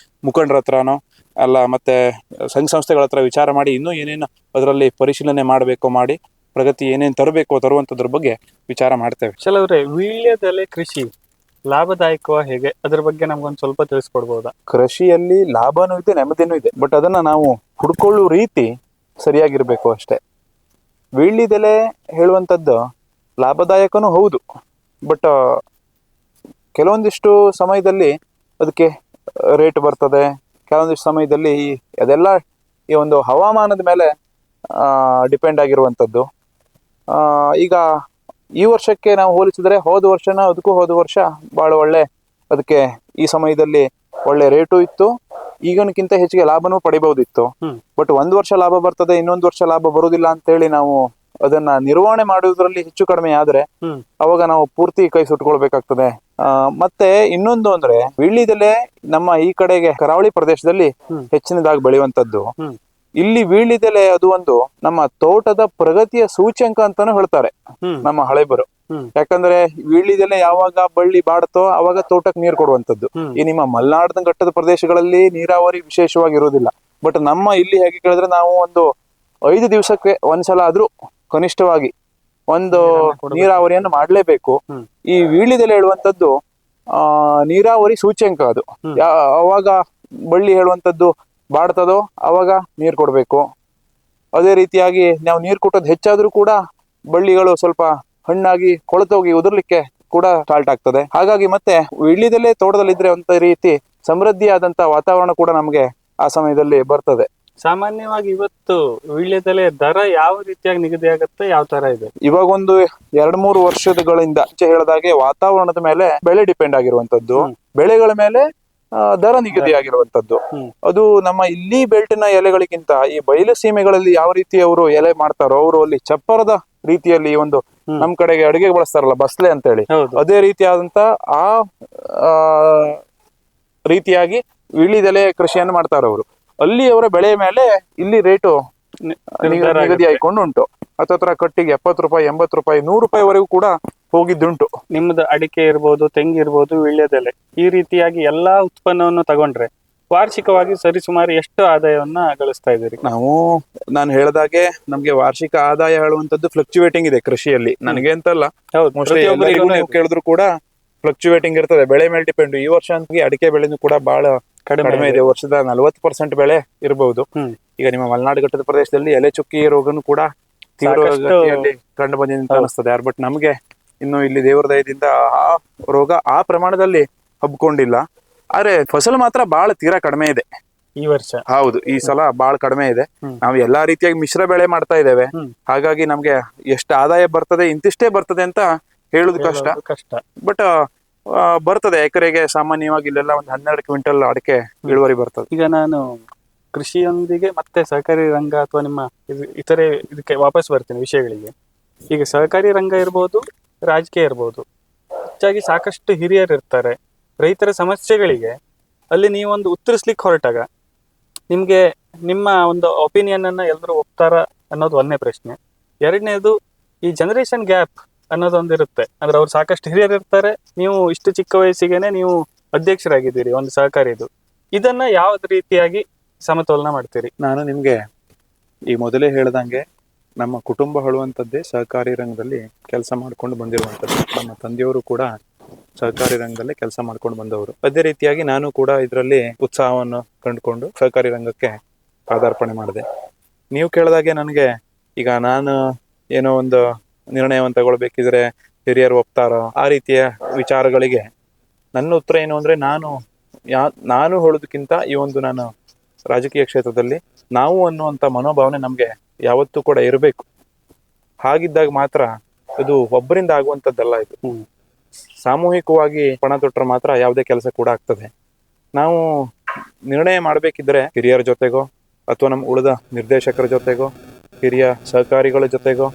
ಮುಖಂಡರ ಹತ್ರನೋ ಅಲ್ಲ ಮತ್ತೆ ಸಂಘ ಸಂಸ್ಥೆಗಳ ಹತ್ರ ವಿಚಾರ ಮಾಡಿ ಇನ್ನೂ ಏನೇನು ಅದರಲ್ಲಿ ಪರಿಶೀಲನೆ ಮಾಡಬೇಕು, ಮಾಡಿ ಪ್ರಗತಿ ಏನೇನು ತರುವಂಥದ್ರ ಬಗ್ಗೆ ವಿಚಾರ ಮಾಡ್ತೇವೆ. ಕೆಲವ್ರೆ, ವೀಳ್ಯದೆಲೆ ಕೃಷಿ ಲಾಭದಾಯಕವ ಹೇಗೆ, ಅದ್ರ ಬಗ್ಗೆ ನಮ್ಗೊಂದು ಸ್ವಲ್ಪ ತಿಳಿಸ್ಕೊಡ್ಬೋದಾ? ಕೃಷಿಯಲ್ಲಿ ಲಾಭನೂ ಇದೆ, ನೆಮ್ಮದಿನೂ ಇದೆ. ಬಟ್ ಅದನ್ನ ನಾವು ಹುಡ್ಕೊಳ್ಳೋ ರೀತಿ ಸರಿಯಾಗಿರ್ಬೇಕು ಅಷ್ಟೇ. ವೀಳ್ಯದೆಲೆ ಹೇಳುವಂಥದ್ದು ಲಾಭದಾಯಕನೂ ಹೌದು. ಬಟ್ ಕೆಲವೊಂದಿಷ್ಟು ಸಮಯದಲ್ಲಿ ಅದಕ್ಕೆ ರೇಟ್ ಬರ್ತದೆ, ಕೆಲವೊಂದಿಷ್ಟು ಸಮಯದಲ್ಲಿ ಅದೆಲ್ಲ ಈ ಒಂದು ಹವಾಮಾನದ ಮೇಲೆ ಡಿಪೆಂಡ್ ಆಗಿರುವಂಥದ್ದು. ಈಗ ಈ ವರ್ಷಕ್ಕೆ ನಾವು ಹೋಲಿಸಿದ್ರೆ ಹೋದ ವರ್ಷ ಭಾಳ ಒಳ್ಳೆ ಅದಕ್ಕೆ ಈ ಸಮಯದಲ್ಲಿ ಒಳ್ಳೆ ರೇಟು ಇತ್ತು. ಈಗನಕ್ಕಿಂತ ಹೆಚ್ಚಿಗೆ ಲಾಭನೂ ಪಡಿಬಹುದಿತ್ತು. ಬಟ್ ಒಂದು ವರ್ಷ ಲಾಭ ಬರ್ತದೆ, ಇನ್ನೊಂದು ವರ್ಷ ಲಾಭ ಬರುವುದಿಲ್ಲ ಅಂತ ಹೇಳಿ ನಾವು ಅದನ್ನ ನಿರ್ವಹಣೆ ಮಾಡುವುದರಲ್ಲಿ ಹೆಚ್ಚು ಕಡಿಮೆ ಆದ್ರೆ ಅವಾಗ ನಾವು ಪೂರ್ತಿ ಕೈ ಸುಟ್ಕೊಳ್ಬೇಕಾಗ್ತದೆ. ಮತ್ತೆ ಇನ್ನೊಂದು ಅಂದ್ರೆ ವೀಳ್ಯದೆಲೆ ನಮ್ಮ ಈ ಕಡೆಗೆ ಕರಾವಳಿ ಪ್ರದೇಶದಲ್ಲಿ ಹೆಚ್ಚಿನದಾಗಿ ಬೆಳೆಯುವಂತದ್ದು. ಇಲ್ಲಿ ವೀಳ್ಯದೆಲೆ ಅದು ಒಂದು ನಮ್ಮ ತೋಟದ ಪ್ರಗತಿಯ ಸೂಚ್ಯಂಕ ಅಂತಾನು ಹೇಳ್ತಾರೆ ನಮ್ಮ ಹಳೆಬರು. ಯಾಕಂದ್ರೆ ವೀಳ್ಯದೆಲೆ ಯಾವಾಗ ಬಳ್ಳಿ ಬಾಡ್ತೋ ಅವಾಗ ತೋಟಕ್ಕೆ ನೀರು ಕೊಡುವಂತದ್ದು. ಈ ನಿಮ್ಮ ಮಲೆನಾಡಿನ ಘಟ್ಟದ ಪ್ರದೇಶಗಳಲ್ಲಿ ನೀರಾವರಿ ವಿಶೇಷವಾಗಿ ಇರೋದಿಲ್ಲ. ಬಟ್ ನಮ್ಮ ಇಲ್ಲಿ ಹೇಗೆ ಕೇಳಿದ್ರೆ ನಾವು ಒಂದು 5 ದಿವಸಕ್ಕೆ ಒಂದ್ಸಲ ಆದ್ರೂ ಕನಿಷ್ಠವಾಗಿ ಒಂದು ನೀರಾವರಿಯನ್ನು ಮಾಡ್ಲೇಬೇಕು. ಈ ವೀಳ್ಯದೆಲೆ ಹೇಳುವಂತದ್ದು ನೀರಾವರಿ ಸೂಚ್ಯಂಕ ಅದು. ಅವಾಗ ಬಳ್ಳಿ ಹೇಳುವಂತದ್ದು ಬಾಡ್ತದೋ ಅವಾಗ ನೀರ್ ಕೊಡ್ಬೇಕು. ಅದೇ ರೀತಿಯಾಗಿ ನಾವು ನೀರ್ ಕೊಟ್ಟದ್ದು ಹೆಚ್ಚಾದ್ರೂ ಕೂಡ ಬಳ್ಳಿಗಳು ಸ್ವಲ್ಪ ಹಣ್ಣಾಗಿ ಕೊಳೆತೋಗಿ ಉದುರ್ಲಿಕ್ಕೆ ಕೂಡ ಸ್ಟಾರ್ಟ್ ಆಗ್ತದೆ. ಹಾಗಾಗಿ ಮತ್ತೆ ವೀಳ್ಯದೆಲೆ ತೋಟದಲ್ಲಿದ್ರೆ ಒಂದು ರೀತಿ ಸಮೃದ್ಧಿಯಾದಂತ ವಾತಾವರಣ ಕೂಡ ನಮ್ಗೆ ಆ ಸಮಯದಲ್ಲಿ ಬರ್ತದೆ. ಸಾಮಾನ್ಯವಾಗಿ ಇವತ್ತು ವೀಳ್ಯದೆಲೆ ದರ ಯಾವ ರೀತಿಯಾಗಿ ನಿಗದಿ ಆಗುತ್ತೆ, ಯಾವ ತರ ಇದೆ? ಇವಾಗ ಒಂದು 2-3 ವರ್ಷಗಳಿಂದ ಹೇಳಿದಾಗೆ ವಾತಾವರಣದ ಮೇಲೆ ಬೆಳೆ ಡಿಪೆಂಡ್ ಆಗಿರುವಂತದ್ದು, ಬೆಳೆಗಳ ಮೇಲೆ ದರ ನಿಗದಿ ಆಗಿರುವಂತದ್ದು. ಅದು ನಮ್ಮ ಇಲ್ಲಿ ಬೆಲ್ಟಿನ ಎಲೆಗಳಿಗಿಂತ ಈ ಬಯಲು ಸೀಮೆಗಳಲ್ಲಿ ಯಾವ ರೀತಿ ಅವರು ಎಲೆ ಮಾಡ್ತಾರೋ, ಅವರು ಅಲ್ಲಿ ಚಪ್ಪರದ ರೀತಿಯಲ್ಲಿ ಒಂದು ನಮ್ ಕಡೆಗೆ ಅಡುಗೆಗೆ ಬಳಸ್ತಾರಲ್ಲ ಬಸ್ಲೆ ಅಂತ ಹೇಳಿ, ಅದೇ ರೀತಿಯಾದಂತ ಆ ರೀತಿಯಾಗಿ ವೀಳ್ಯದೆಲೆ ಕೃಷಿಯನ್ನು ಮಾಡ್ತಾರೆ ಅವರು. ಅಲ್ಲಿ ಅವರ ಬೆಳೆ ಮೇಲೆ ಇಲ್ಲಿ ರೇಟು ನಿಗದಿ ಆಯ್ಕೊಂಡು ಉಂಟು. ಹತ್ತತ್ರ ಕಟ್ಟಿಗೆ 70 ರೂಪಾಯಿ, 80 ರೂಪಾಯಿ, 100 ರೂಪಾಯಿವರೆಗೂ ಕೂಡ ಹೋಗಿದ್ದುಂಟು. ನಿಮ್ದು ಅಡಿಕೆ ಇರ್ಬೋದು, ತೆಂಗು ಇರ್ಬೋದು, ವೀಳ್ಯದೆಲೆ ಈ ರೀತಿಯಾಗಿ ಎಲ್ಲಾ ಉತ್ಪನ್ನವನ್ನು ತಗೊಂಡ್ರೆ ವಾರ್ಷಿಕವಾಗಿ ಸರಿಸುಮಾರು ಎಷ್ಟು ಆದಾಯವನ್ನ ಗಳಿಸ್ತಾ ಇದ್ದೀರಿ? ನಾನು ಹೇಳ್ದಾಗೆ ನಮ್ಗೆ ವಾರ್ಷಿಕ ಆದಾಯ ಹೇಳುವಂತದ್ದು ಫ್ಲಕ್ಚುವೇಟಿಂಗ್ ಇದೆ ಕೃಷಿಯಲ್ಲಿ. ನನಗೆ ಅಂತಲ್ಲ, ಕೇಳಿದ್ರು ಕೂಡ ಫ್ಲಕ್ಚುವೇಟಿಂಗ್ ಇರ್ತದೆ, ಬೆಳೆ ಮೇಲೆ ಡಿಪೆಂಡ್. ಈ ವರ್ಷ ಅಂತ ಅಡಿಕೆ ಬೆಳೆನೂ ಕೂಡ ಬಹಳ ಕಡಿಮೆ ಇದೆ. ವರ್ಷದ 40% ಬೆಳೆ ಇರಬಹುದು. ಈಗ ನಿಮ್ಮ ಮಲೆನಾಡು ಘಟ್ಟದ ಪ್ರದೇಶದಲ್ಲಿ ಎಲೆ ಚುಕ್ಕಿ ರೋಗನು ಕೂಡ ತೀವ್ರಗತಿಯಲ್ಲಿ ಕಂಡು ಬಂದಿದೆ ಅಂತ ಅನಿಸ್ತದೆ. ಬಟ್ ನಮ್ಗೆ ಇನ್ನು ಇಲ್ಲಿ ದೇವರ ದಯದಿಂದ ಆ ರೋಗ ಆ ಪ್ರಮಾಣದಲ್ಲಿ ಹಬ್ಕೊಂಡಿಲ್ಲ. ಆದ್ರೆ ಫಸಲು ಮಾತ್ರ ಬಹಳ ತೀರಾ ಕಡಿಮೆ ಇದೆ ಈ ವರ್ಷ. ಹೌದು, ಈ ಸಲ ಬಹಳ ಕಡಿಮೆ ಇದೆ. ನಾವು ಎಲ್ಲಾ ರೀತಿಯಾಗಿ ಮಿಶ್ರ ಬೆಳೆ ಮಾಡ್ತಾ ಇದ್ದೇವೆ. ಹಾಗಾಗಿ ನಮ್ಗೆ ಎಷ್ಟು ಆದಾಯ ಬರ್ತದೆ, ಇಂತಿಷ್ಟೇ ಬರ್ತದೆ ಅಂತ ಹೇಳುದು ಕಷ್ಟ. ಬಟ್ ಬರ್ತದೆ. ಎಕರೆಗೆ ಸಾಮಾನ್ಯವಾಗಿ ಇಲ್ಲೆಲ್ಲ ಒಂದು 12 ಕ್ವಿಂಟಲ್ ಅಡಿಕೆ ಇಳುವರಿ ಬರ್ತದೆ. ಈಗ ನಾನು ಕೃಷಿಯೊಂದಿಗೆ ಮತ್ತೆ ಸಹಕಾರಿ ರಂಗ ಅಥವಾ ನಿಮ್ಮ ಇತರೆ ಇದಕ್ಕೆ ವಾಪಸ್ ಬರ್ತೀನಿ ವಿಷಯಗಳಿಗೆ. ಈಗ ಸಹಕಾರಿ ರಂಗ ಇರ್ಬೋದು, ರಾಜಕೀಯ ಇರ್ಬೋದು, ಹೆಚ್ಚಾಗಿ ಸಾಕಷ್ಟು ಹಿರಿಯರು ಇರ್ತಾರೆ. ರೈತರ ಸಮಸ್ಯೆಗಳಿಗೆ ಅಲ್ಲಿ ನೀವೊಂದು ಉತ್ತರಿಸ್ಲಿಕ್ಕೆ ಹೊರಟಾಗ ನಿಮ್ಗೆ ನಿಮ್ಮ ಒಂದು ಒಪಿನಿಯನ್ ಅನ್ನ ಎಲ್ಲರೂ ಒಪ್ತಾರ ಅನ್ನೋದು ಒಂದನೇ ಪ್ರಶ್ನೆ. ಎರಡನೇದು, ಈ ಜನರೇಷನ್ ಗ್ಯಾಪ್ ಅನ್ನೋದೊಂದಿರುತ್ತೆ. ಅಂದ್ರೆ ಅವ್ರು ಸಾಕಷ್ಟು ಹಿರಿಯರು ಇರ್ತಾರೆ, ನೀವು ಇಷ್ಟು ಚಿಕ್ಕ ವಯಸ್ಸಿಗೆನೆ ನೀವು ಅಧ್ಯಕ್ಷರಾಗಿದ್ದೀರಿ ಒಂದು ಸಹಕಾರಿದು. ಇದನ್ನ ಯಾವ ರೀತಿಯಾಗಿ ಸಮತೋಲನ ಮಾಡ್ತೀರಿ? ನಾನು ನಿಮ್ಗೆ ಈ ಮೊದಲೇ ಹೇಳ್ದಂಗೆ ನಮ್ಮ ಕುಟುಂಬ ಹೇಳುವಂಥದ್ದೇ ಸಹಕಾರಿ ರಂಗದಲ್ಲಿ ಕೆಲಸ ಮಾಡ್ಕೊಂಡು ಬಂದಿರುವಂಥದ್ದು. ನಮ್ಮ ತಂದೆಯವರು ಕೂಡ ಸಹಕಾರಿ ರಂಗದಲ್ಲೇ ಕೆಲಸ ಮಾಡ್ಕೊಂಡು ಬಂದವರು. ಅದೇ ರೀತಿಯಾಗಿ ನಾನು ಕೂಡ ಇದರಲ್ಲಿ ಉತ್ಸಾಹವನ್ನು ಕಂಡುಕೊಂಡು ಸಹಕಾರಿ ರಂಗಕ್ಕೆ ಪಾದಾರ್ಪಣೆ ಮಾಡಿದೆ. ನೀವು ಕೇಳಿದಾಗೆ ನನಗೆ ಈಗ ನಾನು ಏನೋ ಒಂದು ನಿರ್ಣಯವನ್ನು ತಗೊಳ್ಬೇಕಿದ್ರೆ ಹಿರಿಯರು ಒಪ್ತಾರೋ ಆ ರೀತಿಯ ವಿಚಾರಗಳಿಗೆ ನನ್ನ ಉತ್ತರ ಏನು ಅಂದರೆ, ನಾನು ಹೇಳೋದಕ್ಕಿಂತ ಈ ಒಂದು ನಾನು ರಾಜಕೀಯ ಕ್ಷೇತ್ರದಲ್ಲಿ ನಾವು ಅನ್ನುವಂಥ ಮನೋಭಾವನೆ ನಮಗೆ ಯಾವತ್ತೂ ಕೂಡ ಇರಬೇಕು. ಹಾಗಿದ್ದಾಗ ಮಾತ್ರ ಇದು ಒಬ್ಬರಿಂದ ಆಗುವಂಥದ್ದಲ್ಲ. ಇದು ಸಾಮೂಹಿಕವಾಗಿ ಪಣ ತೊಟ್ಟರೆ ಮಾತ್ರ ಯಾವುದೇ ಕೆಲಸ ಕೂಡ ಆಗ್ತದೆ. ನಾವು ನಿರ್ಣಯ ಮಾಡಬೇಕಿದ್ರೆ ಹಿರಿಯರ ಜೊತೆಗೋ ಅಥವಾ ನಮ್ಮ ಉಳಿದ ನಿರ್ದೇಶಕರ ಜೊತೆಗೋ ಹಿರಿಯ ಸಹಕಾರಿಗಳ ಜೊತೆಗೋ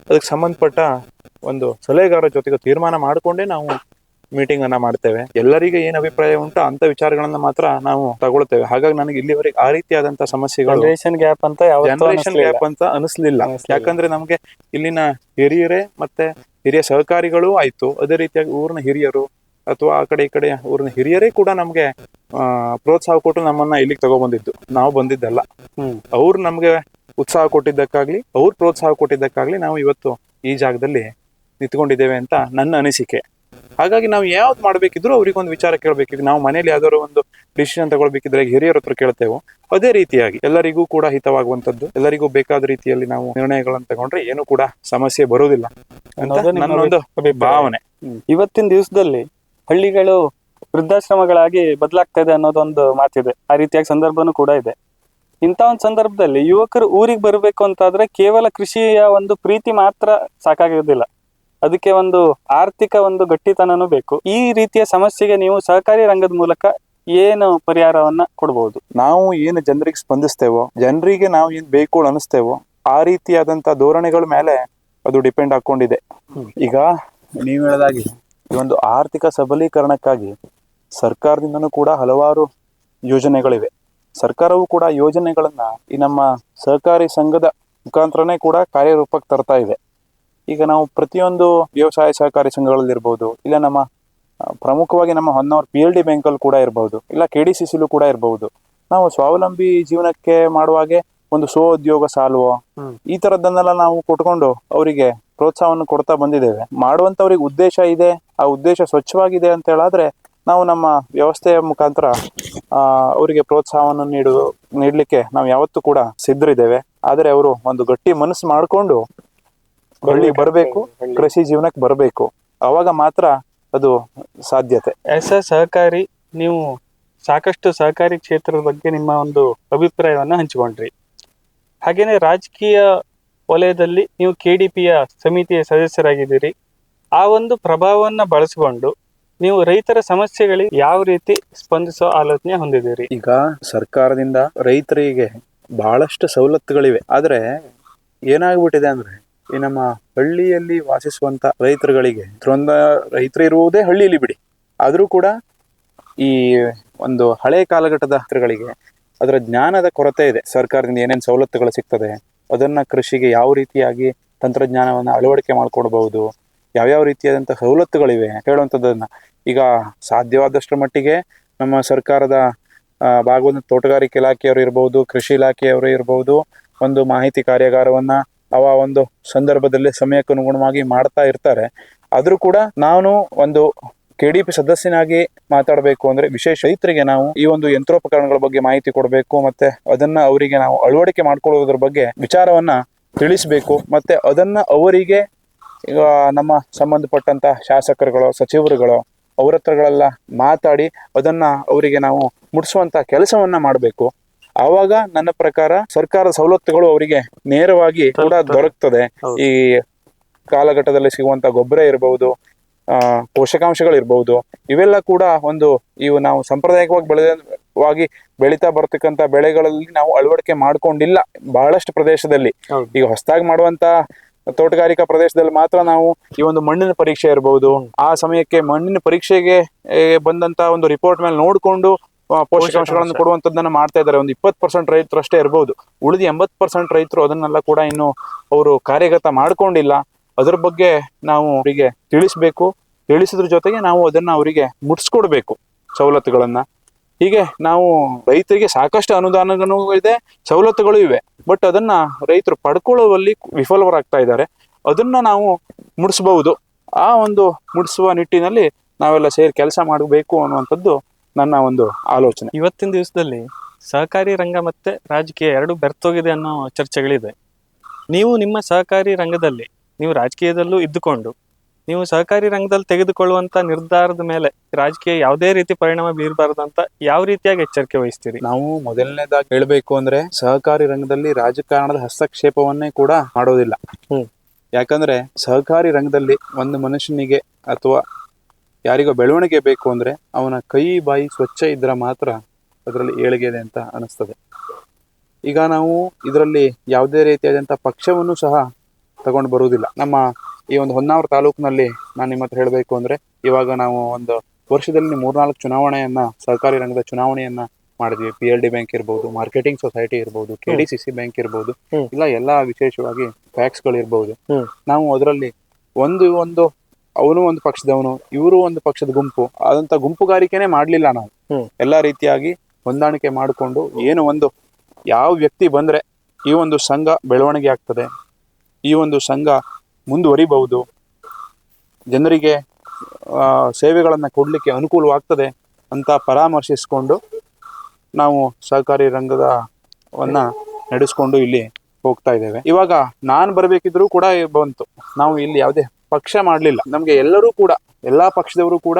ಅದಕ್ಕೆ ಸಂಬಂಧಪಟ್ಟ ಒಂದು ಸಲಹೆಗಾರರ ಜೊತೆಗೋ ತೀರ್ಮಾನ ಮಾಡಿಕೊಂಡೇ ನಾವು ಮೀಟಿಂಗ್ ಅನ್ನ ಮಾಡ್ತೇವೆ. ಎಲ್ಲರಿಗೆ ಏನ್ ಅಭಿಪ್ರಾಯ ಉಂಟು ಅಂತ ವಿಚಾರಗಳನ್ನ ಮಾತ್ರ ನಾವು ತಗೊಳ್ತೇವೆ. ಹಾಗಾಗಿ ನನಗೆ ಇಲ್ಲಿವರೆಗೆ ಆ ರೀತಿಯಾದಂತ ಸಮಸ್ಯೆಗಳು ಜನರೇಷನ್ ಗ್ಯಾಪ್ ಅಂತ ಅನಿಸ್ಲಿಲ್ಲ. ಯಾಕಂದ್ರೆ ನಮ್ಗೆ ಇಲ್ಲಿನ ಹಿರಿಯರೇ ಮತ್ತೆ ಹಿರಿಯ ಸಹಕಾರಿಗಳು ಆಯ್ತು, ಅದೇ ರೀತಿಯಾಗಿ ಊರಿನ ಹಿರಿಯರು ಅಥವಾ ಆ ಕಡೆ ಈ ಕಡೆ ಊರಿನ ಹಿರಿಯರೇ ಕೂಡ ನಮ್ಗೆ ಪ್ರೋತ್ಸಾಹ ಕೊಟ್ಟು ನಮ್ಮನ್ನ ಇಲ್ಲಿಗೆ ತಗೊಬಂದಿದ್ದು, ನಾವು ಬಂದಿದ್ದಲ್ಲ. ಅವ್ರು ನಮ್ಗೆ ಉತ್ಸಾಹ ಕೊಟ್ಟಿದ್ದಕ್ಕಾಗ್ಲಿ, ಅವ್ರು ಪ್ರೋತ್ಸಾಹ ಕೊಟ್ಟಿದ್ದಕ್ಕಾಗ್ಲಿ ನಾವು ಇವತ್ತು ಈ ಜಾಗದಲ್ಲಿ ನಿಂತ್ಕೊಂಡಿದ್ದೇವೆ ಅಂತ ನನ್ನ ಅನಿಸಿಕೆ. ಹಾಗಾಗಿ ನಾವು ಯಾವ್ದು ಮಾಡ್ಬೇಕಿದ್ರು ಅವ್ರಿಗೆ ಒಂದು ವಿಚಾರ ಕೇಳ್ಬೇಕಿದ್ರು. ನಾವು ಮನೇಲಿ ಯಾವ್ದಾದ್ರು ಒಂದು ಡಿಸಿಷನ್ ತಗೊಳ್ಬೇಕಿದ್ರೆ ಹಿರಿಯರ ಹತ್ರ ಕೇಳ್ತೇವೆ. ಅದೇ ರೀತಿಯಾಗಿ ಎಲ್ಲರಿಗೂ ಕೂಡ ಹಿತವಾಗುವಂತದ್ದು, ಎಲ್ಲರಿಗೂ ಬೇಕಾದ ರೀತಿಯಲ್ಲಿ ನಾವು ನಿರ್ಣಯಗಳನ್ನು ತಗೊಂಡ್ರೆ ಏನು ಕೂಡ ಸಮಸ್ಯೆ ಬರುವುದಿಲ್ಲ ಅಂತ ನನ್ನೊಂದು ಭಾವನೆ. ಇವತ್ತಿನ ದಿವಸದಲ್ಲಿ ಹಳ್ಳಿಗಳು ವೃದ್ಧಾಶ್ರಮಗಳಾಗಿ ಬದಲಾಗ್ತಾ ಇದೆ ಅನ್ನೋದೊಂದು ಮಾತಿದೆ. ಆ ರೀತಿಯಾಗಿ ಸಂದರ್ಭನೂ ಕೂಡ ಇದೆ. ಇಂಥ ಒಂದು ಸಂದರ್ಭದಲ್ಲಿ ಯುವಕರು ಊರಿಗೆ ಬರಬೇಕು ಅಂತಾದ್ರೆ ಕೇವಲ ಕೃಷಿಯ ಒಂದು ಪ್ರೀತಿ ಮಾತ್ರ ಸಾಕಾಗೋದಿಲ್ಲ, ಅದಕ್ಕೆ ಒಂದು ಆರ್ಥಿಕ ಒಂದು ಗಟ್ಟಿತನನೂ ಬೇಕು. ಈ ರೀತಿಯ ಸಮಸ್ಯೆಗೆ ನೀವು ಸಹಕಾರಿ ರಂಗದ ಮೂಲಕ ಏನು ಪರಿಹಾರವನ್ನ ಕೊಡ್ಬೋದು? ನಾವು ಏನು ಜನರಿಗೆ ಸ್ಪಂದಿಸ್ತೇವೋ, ಜನರಿಗೆ ನಾವು ಏನ್ ಬೇಕು ಅನಿಸ್ತೇವೋ ಆ ರೀತಿಯಾದಂತ ಧೋರಣೆಗಳ ಮೇಲೆ ಅದು ಡಿಪೆಂಡ್ ಹಾಕೊಂಡಿದೆ. ಈಗ ನೀವು ಹೇಳಿದಾಗೆ ಈ ಒಂದು ಆರ್ಥಿಕ ಸಬಲೀಕರಣಕ್ಕಾಗಿ ಸರ್ಕಾರದಿಂದನೂ ಕೂಡ ಹಲವಾರು ಯೋಜನೆಗಳಿವೆ. ಸರ್ಕಾರವು ಕೂಡ ಯೋಜನೆಗಳನ್ನ ಈ ನಮ್ಮ ಸಹಕಾರಿ ಸಂಘದ ಮುಖಾಂತರನೇ ಕೂಡ ಕಾರ್ಯರೂಪಕ್ಕೆ ತರ್ತಾ ಇದೆ. ಈಗ ನಾವು ಪ್ರತಿಯೊಂದು ವ್ಯವಸಾಯ ಸಹಕಾರಿ ಸಂಘಗಳಲ್ಲಿರ್ಬೋದು, ಇಲ್ಲ ನಮ್ಮ ಪ್ರಮುಖವಾಗಿ ನಮ್ಮ ಹೊನ್ನಾವರ್ PLD ಬ್ಯಾಂಕಲ್ಲಿ ಕೂಡ ಇರ್ಬೋದು, ಇಲ್ಲ KDCCಲೂ ಕೂಡ ಇರ್ಬೋದು, ನಾವು ಸ್ವಾವಲಂಬಿ ಜೀವನಕ್ಕೆ ಮಾಡುವಾಗೆ ಒಂದು ಸ್ವಉದ್ಯೋಗ ಸಾಲುವ ಈ ತರದ್ದನ್ನೆಲ್ಲ ನಾವು ಕೊಟ್ಕೊಂಡು ಅವರಿಗೆ ಪ್ರೋತ್ಸಾಹವನ್ನು ಕೊಡ್ತಾ ಬಂದಿದ್ದೇವೆ. ಮಾಡುವಂತವ್ರಿಗೆ ಉದ್ದೇಶ ಇದೆ, ಆ ಉದ್ದೇಶ ಸ್ವಚ್ಛವಾಗಿದೆ ಅಂತ ಹೇಳಾದ್ರೆ ನಾವು ನಮ್ಮ ವ್ಯವಸ್ಥೆಯ ಮುಖಾಂತರ ಅವರಿಗೆ ಪ್ರೋತ್ಸಾಹವನ್ನು ನೀಡಲಿಕ್ಕೆ ನಾವು ಯಾವತ್ತೂ ಕೂಡ ಸಿದ್ಧರಿದ್ದೇವೆ. ಆದರೆ ಅವರು ಒಂದು ಗಟ್ಟಿ ಮನಸ್ಸು ಮಾಡಿಕೊಂಡು ಹಳ್ಳಿ ಬರಬೇಕು, ಕೃಷಿ ಜೀವನಕ್ಕೆ ಬರಬೇಕು, ಅವಾಗ ಮಾತ್ರ ಅದು ಸಾಧ್ಯತೆ. ಸಹಕಾರಿ ನೀವು ಸಾಕಷ್ಟು ಸಹಕಾರಿ ಕ್ಷೇತ್ರದ ಬಗ್ಗೆ ನಿಮ್ಮ ಒಂದು ಅಭಿಪ್ರಾಯವನ್ನ ಹಂಚಿಕೊಂಡ್ರಿ. ಹಾಗೇನೆ ರಾಜಕೀಯ ವಲಯದಲ್ಲಿ ನೀವು KDPಯ ಸಮಿತಿಯ ಸದಸ್ಯರಾಗಿದ್ದೀರಿ. ಆ ಒಂದು ಪ್ರಭಾವವನ್ನ ಬಳಸಿಕೊಂಡು ನೀವು ರೈತರ ಸಮಸ್ಯೆಗಳಿಗೆ ಯಾವ ರೀತಿ ಸ್ಪಂದಿಸೋ ಆಲೋಚನೆ ಹೊಂದಿದ್ದೀರಿ? ಈಗ ಸರ್ಕಾರದಿಂದ ರೈತರಿಗೆ ಬಹಳಷ್ಟು ಸವಲತ್ತುಗಳಿವೆ. ಆದ್ರೆ ಏನಾಗ್ಬಿಟ್ಟಿದೆ ಅಂದ್ರೆ ಈ ನಮ್ಮ ಹಳ್ಳಿಯಲ್ಲಿ ವಾಸಿಸುವಂತ ರೈತರುಗಳಿಗೆ ರೈತರು ಇರುವುದೇ ಹಳ್ಳಿಯಲ್ಲಿ ಬಿಡಿ, ಆದ್ರೂ ಕೂಡ ಈ ಒಂದು ಹಳೆ ಕಾಲಘಟ್ಟದ ರೈತರುಗಳಿಗೆ ಅದರ ಜ್ಞಾನದ ಕೊರತೆ ಇದೆ. ಸರ್ಕಾರದಿಂದ ಏನೇನು ಸವಲತ್ತುಗಳು ಸಿಗ್ತದೆ, ಅದನ್ನ ಕೃಷಿಗೆ ಯಾವ ರೀತಿಯಾಗಿ ತಂತ್ರಜ್ಞಾನವನ್ನ ಅಳವಡಿಕೆ ಮಾಡ್ಕೊಳ್ಬಹುದು, ಯಾವ್ಯಾವ ರೀತಿಯಾದಂಥ ಸವಲತ್ತುಗಳಿವೆ ಹೇಳುವಂಥದ್ದನ್ನ ಈಗ ಸಾಧ್ಯವಾದಷ್ಟರ ಮಟ್ಟಿಗೆ ನಮ್ಮ ಸರ್ಕಾರದ ಭಾಗವಹಿಸಿದ ತೋಟಗಾರಿಕೆ ಇಲಾಖೆಯವರು ಇರ್ಬೋದು, ಕೃಷಿ ಇಲಾಖೆಯವರು ಇರ್ಬೋದು, ಒಂದು ಮಾಹಿತಿ ಕಾರ್ಯಾಗಾರವನ್ನ ಒಂದು ಸಂದರ್ಭದಲ್ಲಿ ಸಮಯಕ್ಕೆ ಅನುಗುಣವಾಗಿ ಮಾಡ್ತಾ ಇರ್ತಾರೆ. ಆದ್ರೂ ಕೂಡ ನಾನು ಒಂದು KDP ಸದಸ್ಯನಾಗಿ ಮಾತಾಡಬೇಕು ಅಂದ್ರೆ ವಿಶೇಷ ರೈತರಿಗೆ ನಾವು ಈ ಒಂದು ಯಂತ್ರೋಪಕರಣಗಳ ಬಗ್ಗೆ ಮಾಹಿತಿ ಕೊಡಬೇಕು, ಮತ್ತೆ ಅದನ್ನ ಅವರಿಗೆ ನಾವು ಅಳವಡಿಕೆ ಮಾಡ್ಕೊಳ್ಳೋದ್ರ ಬಗ್ಗೆ ವಿಚಾರವನ್ನ ತಿಳಿಸ್ಬೇಕು. ಮತ್ತೆ ಅದನ್ನ ಅವರಿಗೆ ಈಗ ನಮ್ಮ ಸಂಬಂಧಪಟ್ಟಂತ ಶಾಸಕರುಗಳು, ಸಚಿವರುಗಳು ಅವ್ರ ಹತ್ರಗಳೆಲ್ಲ ಮಾತಾಡಿ ಅದನ್ನ ಅವರಿಗೆ ನಾವು ಮುಟ್ಟಿಸುವಂತ ಕೆಲಸವನ್ನ ಮಾಡಬೇಕು. ಆವಾಗ ನನ್ನ ಪ್ರಕಾರ ಸರ್ಕಾರದ ಸವಲತ್ತುಗಳು ಅವರಿಗೆ ನೇರವಾಗಿ ಕೂಡ ದೊರಕ್ತದೆ. ಈ ಕಾಲಘಟ್ಟದಲ್ಲಿ ಸಿಗುವಂತ ಗೊಬ್ಬರ ಇರಬಹುದು, ಪೋಷಕಾಂಶಗಳಿರ್ಬಹುದು, ಇವೆಲ್ಲ ಕೂಡ ಇವು ನಾವು ಸಾಂಪ್ರದಾಯಿಕವಾಗಿ ಬೆಳೀತಾ ಬರ್ತಕ್ಕಂಥ ಬೆಳೆಗಳಲ್ಲಿ ನಾವು ಅಳವಡಿಕೆ ಮಾಡ್ಕೊಂಡಿಲ್ಲ ಬಹಳಷ್ಟು ಪ್ರದೇಶದಲ್ಲಿ. ಈಗ ಹೊಸದಾಗಿ ಮಾಡುವಂತ ತೋಟಗಾರಿಕಾ ಪ್ರದೇಶದಲ್ಲಿ ಮಾತ್ರ ನಾವು ಈ ಒಂದು ಮಣ್ಣಿನ ಪರೀಕ್ಷೆ ಇರಬಹುದು, ಆ ಸಮಯಕ್ಕೆ ಮಣ್ಣಿನ ಪರೀಕ್ಷೆಗೆ ಬಂದಂತ ಒಂದು ರಿಪೋರ್ಟ್ ಮೇಲೆ ನೋಡ್ಕೊಂಡು ಪೋಷಕಾಂಶಗಳನ್ನು ಕೊಡುವಂತದ್ದನ್ನ ಮಾಡ್ತಾ ಇದ್ದಾರೆ. ಒಂದು 20% ರೈತರು ಅಷ್ಟೇ ಇರಬಹುದು. ಉಳಿದ 80% ರೈತರು ಅದನ್ನೆಲ್ಲ ಕೂಡ ಇನ್ನು ಅವರು ಕಾರ್ಯಗತ ಮಾಡ್ಕೊಂಡಿಲ್ಲ. ಅದ್ರ ಬಗ್ಗೆ ನಾವು ಅವರಿಗೆ ತಿಳಿಸ್ಬೇಕು. ತಿಳಿಸಿದ್ರ ಜೊತೆಗೆ ನಾವು ಅದನ್ನ ಅವರಿಗೆ ಮುಟ್ಸ್ಕೊಡ್ಬೇಕು ಸವಲತ್ತುಗಳನ್ನ. ಹೀಗೆ ನಾವು ರೈತರಿಗೆ ಸಾಕಷ್ಟು ಅನುದಾನಗಳು ಇದೆ, ಸವಲತ್ತುಗಳು ಇವೆ. ಬಟ್ ಅದನ್ನ ರೈತರು ಪಡ್ಕೊಳ್ಳುವಲ್ಲಿ ವಿಫಲರಾಗ್ತಾ ಇದ್ದಾರೆ. ಅದನ್ನ ನಾವು ಮುಡಿಸಬಹುದು. ಆ ಒಂದು ಮುಡಿಸುವ ನಿಟ್ಟಿನಲ್ಲಿ ನಾವೆಲ್ಲ ಸೇರಿ ಕೆಲಸ ಮಾಡಬೇಕು ಅನ್ನುವಂಥದ್ದು ನನ್ನ ಒಂದು ಆಲೋಚನೆ. ಇವತ್ತಿನ ದಿವಸದಲ್ಲಿ ಸಹಕಾರಿ ರಂಗ ಮತ್ತೆ ರಾಜಕೀಯ ಎರಡು ಬೆರ್ತೋಗಿದೆ ಅನ್ನೋ ಚರ್ಚೆಗಳಿದೆ. ನೀವು ನಿಮ್ಮ ಸಹಕಾರಿ ರಂಗದಲ್ಲಿ, ನೀವು ರಾಜಕೀಯದಲ್ಲೂ ಇದ್ದುಕೊಂಡು ನೀವು ಸಹಕಾರಿ ರಂಗದಲ್ಲಿ ತೆಗೆದುಕೊಳ್ಳುವಂತ ನಿರ್ಧಾರದ ಮೇಲೆ ರಾಜಕೀಯ ಯಾವುದೇ ರೀತಿ ಪರಿಣಾಮ ಬೀರಬಾರದು ಅಂತ ಯಾವ ರೀತಿಯಾಗಿ ಎಚ್ಚರಿಕೆ ವಹಿಸ್ತೀರಿ? ನಾವು ಮೊದಲನೇದಾಗಿ ಹೇಳ್ಬೇಕು ಅಂದ್ರೆ ಸಹಕಾರಿ ರಂಗದಲ್ಲಿ ರಾಜಕಾರಣದ ಹಸ್ತಕ್ಷೇಪವನ್ನೇ ಕೂಡ ಮಾಡೋದಿಲ್ಲ. ಯಾಕಂದ್ರೆ ಸಹಕಾರಿ ರಂಗದಲ್ಲಿ ಒಂದು ಮನುಷ್ಯನಿಗೆ ಅಥವಾ ಯಾರಿಗೋ ಬೆಳವಣಿಗೆ ಬೇಕು ಅಂದ್ರೆ ಅವನ ಕೈ ಬಾಯಿ ಸ್ವಚ್ಛ ಇದ್ರೆ ಮಾತ್ರ ಅದರಲ್ಲಿ ಏಳಿಗೆ ಇದೆ ಅಂತ ಅನಿಸ್ತದೆ. ಈಗ ನಾವು ಇದರಲ್ಲಿ ಯಾವುದೇ ರೀತಿಯಾದಂಥ ಪಕ್ಷವನ್ನು ಸಹ ತಗೊಂಡು ಬರುವುದಿಲ್ಲ. ನಮ್ಮ ಈ ಒಂದು ಹೊನ್ನಾವರ ತಾಲೂಕಿನಲ್ಲಿ ನಾನು ನಿಮ್ಮ ಹತ್ರ ಹೇಳಬೇಕು ಅಂದ್ರೆ ಇವಾಗ ನಾವು ಒಂದು ವರ್ಷದಲ್ಲಿ 3-4 ಚುನಾವಣೆಯನ್ನ, ಸಹಕಾರಿ ರಂಗದ ಚುನಾವಣೆಯನ್ನ ಮಾಡಿದ್ವಿ. PLD ಬ್ಯಾಂಕ್ ಇರ್ಬೋದು, ಮಾರ್ಕೆಟಿಂಗ್ ಸೊಸೈಟಿ ಇರ್ಬೋದು, KDCC ಬ್ಯಾಂಕ್ ಇರ್ಬೋದು, ಇಲ್ಲ ಎಲ್ಲಾ ವಿಶೇಷವಾಗಿ ಫ್ಯಾಕ್ಸ್ಗಳು ಇರ್ಬೋದು. ನಾವು ಅದರಲ್ಲಿ ಒಂದು ಅವನು ಒಂದು ಪಕ್ಷದವನು, ಇವರು ಒಂದು ಪಕ್ಷದ ಗುಂಪು, ಆದಂತ ಗುಂಪುಗಾರಿಕೆನೆ ಮಾಡ್ಲಿಲ್ಲ. ನಾವು ಎಲ್ಲಾ ರೀತಿಯಾಗಿ ಹೊಂದಾಣಿಕೆ ಮಾಡಿಕೊಂಡು ಏನು ಒಂದು ಯಾವ ವ್ಯಕ್ತಿ ಬಂದ್ರೆ ಈ ಒಂದು ಸಂಘ ಬೆಳವಣಿಗೆ ಆಗ್ತದೆ, ಈ ಒಂದು ಸಂಘ ಮುಂದುವರಿಬಹುದು, ಜನರಿಗೆ ಸೇವೆಗಳನ್ನು ಕೊಡಲಿಕ್ಕೆ ಅನುಕೂಲವಾಗ್ತದೆ ಅಂತ ಪರಾಮರ್ಶಿಸಿಕೊಂಡು ನಾವು ಸಹಕಾರಿ ರಂಗದವನ್ನ ನಡೆಸ್ಕೊಂಡು ಇಲ್ಲಿ ಹೋಗ್ತಾ ಇದ್ದೇವೆ. ಇವಾಗ ನಾನು ಬರಬೇಕಿದ್ರು ಕೂಡ ಬಂತು. ನಾವು ಇಲ್ಲಿ ಯಾವುದೇ ಪಕ್ಷ ಮಾಡಲಿಲ್ಲ. ನಮಗೆ ಎಲ್ಲರೂ ಕೂಡ, ಎಲ್ಲಾ ಪಕ್ಷದವರು ಕೂಡ